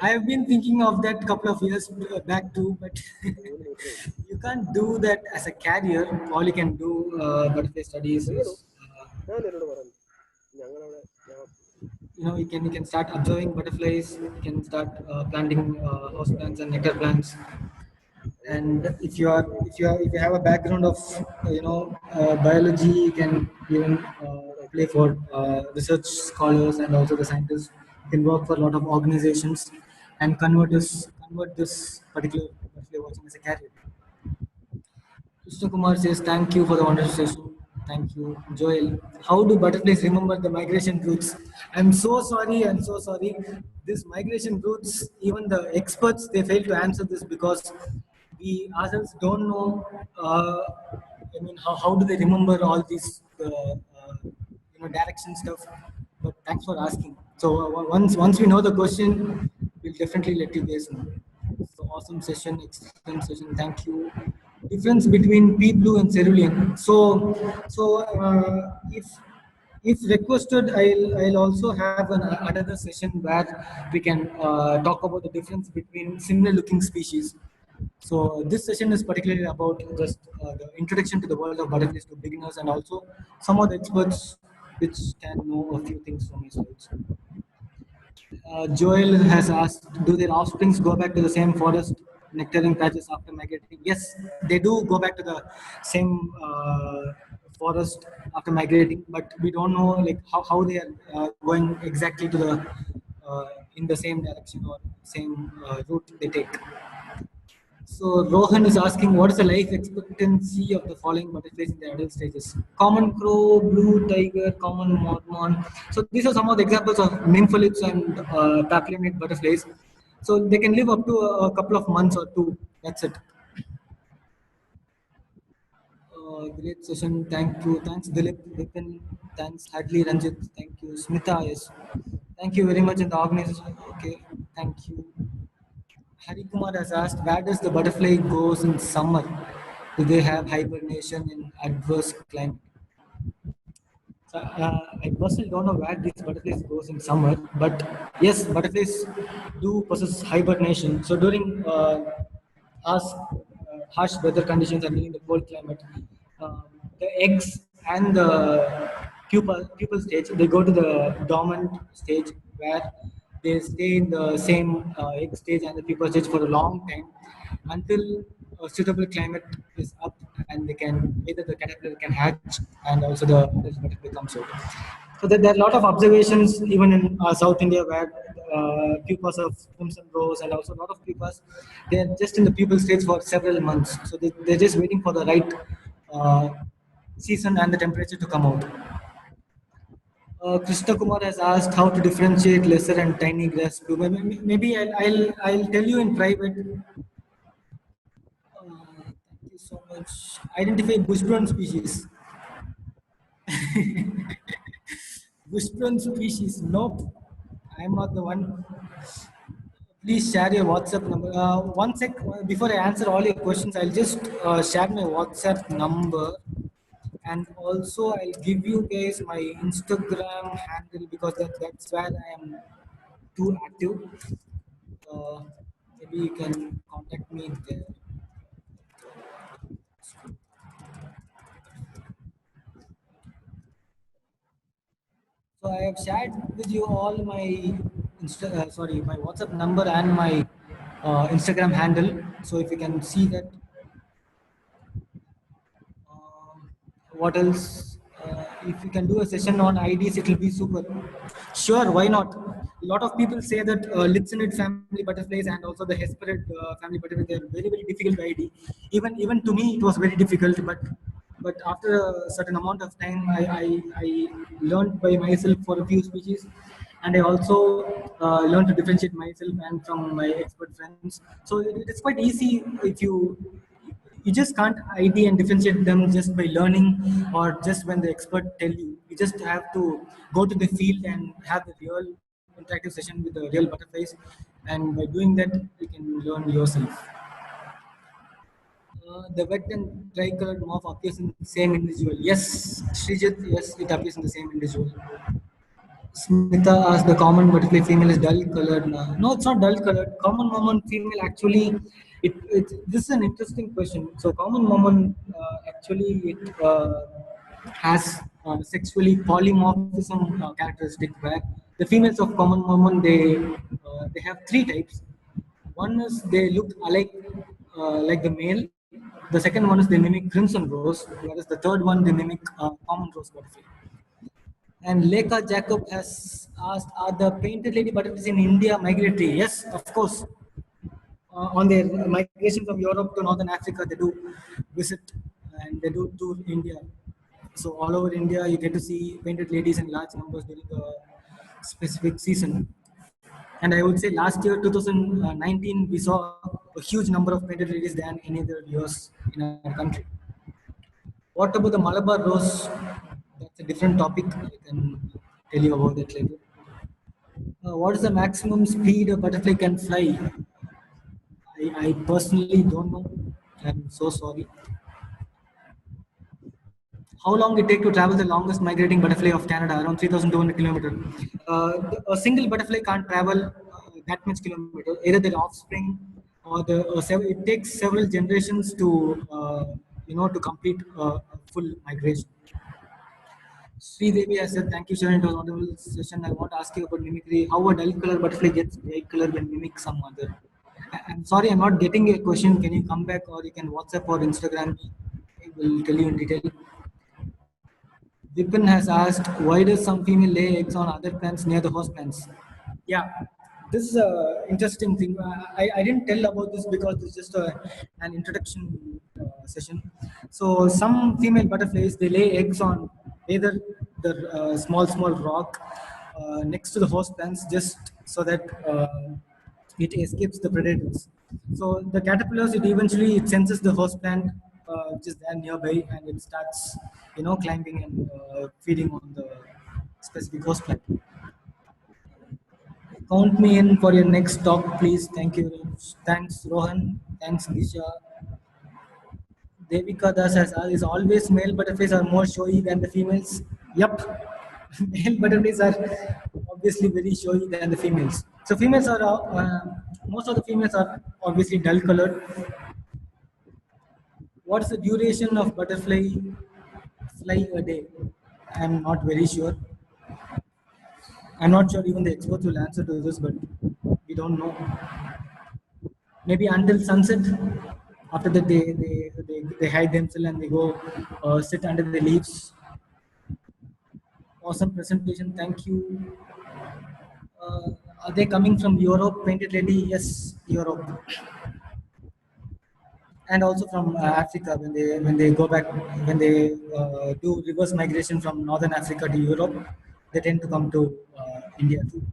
I have been thinking of that couple of years back too, but you can't do that as a career. All you can do butterfly studies is you can start observing butterflies. You can start planting house plants and nectar plants. And if you have a background of biology, you can even apply for research scholars and also the scientists. You can work for a lot of organizations and convert this particular butterfly watching as a career. Krishna Kumar says, thank you for the wonderful session. Thank you. Joel, how do butterflies remember the migration routes? I'm so sorry. I'm so sorry. This migration routes, even the experts, they fail to answer this because we ourselves don't know. How do they remember all these, direction stuff? But thanks for asking. So once we know the question, we'll definitely let you guys know. So awesome session, excellent session. Thank you. Difference between P blue and cerulean. So if requested, I'll also have another session where we can talk about the difference between similar looking species. So this session is particularly about just the introduction to the world of butterflies to beginners and also some of the experts which can know a few things from my slides. Joel has asked, do their offsprings go back to the same forest nectaring patches after migrating? Yes, they do go back to the same forest after migrating, but we don't know like how they are going exactly to the in the same direction or same route they take. So Rohan is asking, what is the life expectancy of the following butterflies in the adult stages? Common crow, blue tiger, common mormon. So these are some of the examples of nymphalids and papillonate butterflies. So they can live up to a couple of months or two. That's it. Great session. Thank you. Thanks Dilip, Vipin. Thanks Hadley, Ranjit. Thank you. Smita, yes. Thank you very much in the organization. Okay. Thank you. Hari Kumar has asked, where does the butterfly goes in summer? Do they have hibernation in adverse climate? So, I personally don't know where these butterflies goes in summer, but yes, butterflies do possess hibernation. So during harsh weather conditions and during the cold climate, the eggs and the pupal stage, they go to the dormant stage where they stay in the same egg stage and the pupa stage for a long time until a suitable climate is up and they can either the caterpillar can hatch and also the butterfly comes out. So there are a lot of observations even in South India where pupas of crimson rose and also a lot of pupas, they're just in the pupal stage for several months. So they're just waiting for the right uh, season and the temperature to come out. Krishna Kumar has asked how to differentiate lesser and tiny grass blue. Maybe I'll tell you in private. Thank you so much. Identify bushburn species. Bushburn species. Nope. I'm not the one. Please share your WhatsApp number. One sec. Before I answer all your questions, I'll just share my WhatsApp number. And also, I'll give you guys my Instagram handle because that's where I am too active. Uh, Maybe you can contact me there. So I have shared with you all my my WhatsApp number and my Instagram handle. So if you can see that. What else? If you can do a session on IDs, it will be super. Sure, why not? A lot of people say that Litsinid family butterflies and also the Hesperid family butterflies, they are very difficult to ID. Even to me, it was very difficult. But after a certain amount of time, I learned by myself for a few species, and I also learned to differentiate myself and from my expert friends. So it's quite easy if you just can't ID and differentiate them just by learning or just when the expert tell you. You just have to go to the field and have the real interactive session with the real butterflies, and by doing that, you can learn yourself. The wet and dry colored morph appears in the same individual. Yes, Srijit, yes, it appears in the same individual. Smita asked the common butterfly female is dull colored. No, it's not dull colored. Common Mormon female actually, this is an interesting question. So common Mormon actually it has sexually polymorphism characteristic where the females of common Mormon they have three types. One is they look alike like the male. The second one is they mimic crimson rose, whereas the third one they mimic common rose butterfly. And Leka Jacob has asked, are the painted lady butterflies in India migratory? Yes, of course. On their migration from Europe to Northern Africa, they do visit and they do tour India. So all over India, you get to see painted ladies in large numbers during the specific season. And I would say last year, 2019, we saw a huge number of painted ladies than any other years in our country. What about the Malabar rose? That's a different topic. I can tell you about that later. What is the maximum speed a butterfly can fly? I personally don't know. I'm so sorry. How long it take to travel the longest migrating butterfly of Canada? Around 3,200 kilometers. A single butterfly can't travel that much kilometer. Either their offspring or it takes several generations to to complete a full migration. Sri Devi has said, thank you, Sharon. It was a wonderful session. I want to ask you about mimicry. How a dull color butterfly gets bright color when mimic some other? I'm sorry, I'm not getting a question. Can you come back or you can WhatsApp or Instagram me? I will tell you in detail. Vipin has asked, why does some female lay eggs on other plants near the host plants? Yeah, this is a interesting thing. I didn't tell about this because it's just an introduction session. So some female butterflies, they lay eggs on either the small rock next to the host plants just so that it escapes the predators. So the caterpillars, it senses the host plant which is there nearby, and it starts, climbing and feeding on the specific host plant. Count me in for your next talk, please. Thank you. Thanks, Rohan. Thanks, Disha. Devika Das has asked, is always male butterflies are more showy than the females? Yep. Male butterflies are obviously very showy than the females. So females are, most of the females are obviously dull colored. What's the duration of butterfly fly a day? I'm not very sure. I'm not sure even the experts will answer to this, but we don't know. Maybe until sunset. After that, they hide themselves and they go sit under the leaves. Awesome presentation. Thank you. Are they coming from Europe? Painted lady? Yes, Europe. And also from Africa when they go back, when they do reverse migration from Northern Africa to Europe, they tend to come to India too.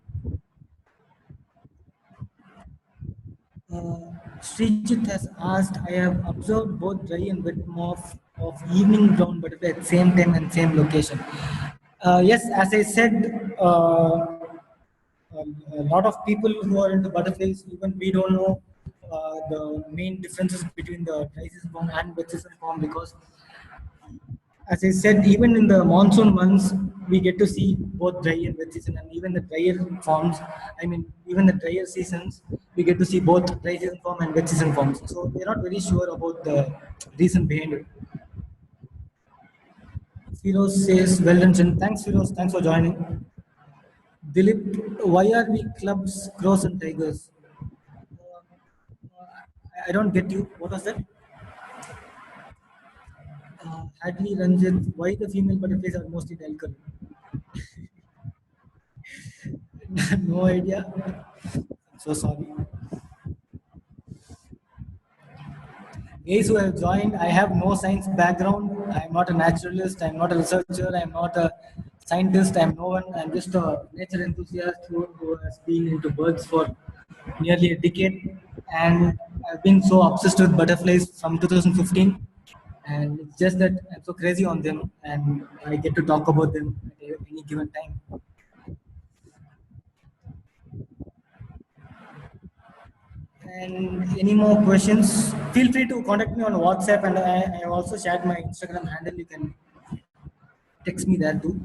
Srijit has asked, I have observed both dry and wet morph of evening brown butterfly at same time and same location. Yes, as I said, a lot of people who are into butterflies, even we don't know the main differences between the dry season form and wet season form, because as I said, even in the monsoon months, we get to see both dry and wet season, and even the drier forms. I mean, even the drier seasons, we get to see both dry season form and wet season forms. So we're not very sure about the reason behind it. Firoz says, well done, Chin. Thanks, Firoz. Thanks for joining. Dilip, why are we clubs, crows and tigers? I don't get you. What was that? Hadley Ranjit, why the female butterflies are mostly delicate? No idea. I'm so sorry. Guys who have joined, I have no science background. I'm not a naturalist. I'm not a researcher. I'm not a scientist. I'm no one. I'm just a nature enthusiast who has been into birds for nearly a decade. And I've been so obsessed with butterflies from 2015. And it's just that I'm so crazy on them and I get to talk about them at any given time. And any more questions? Feel free to contact me on WhatsApp, and I also shared my Instagram handle. You can text me there too.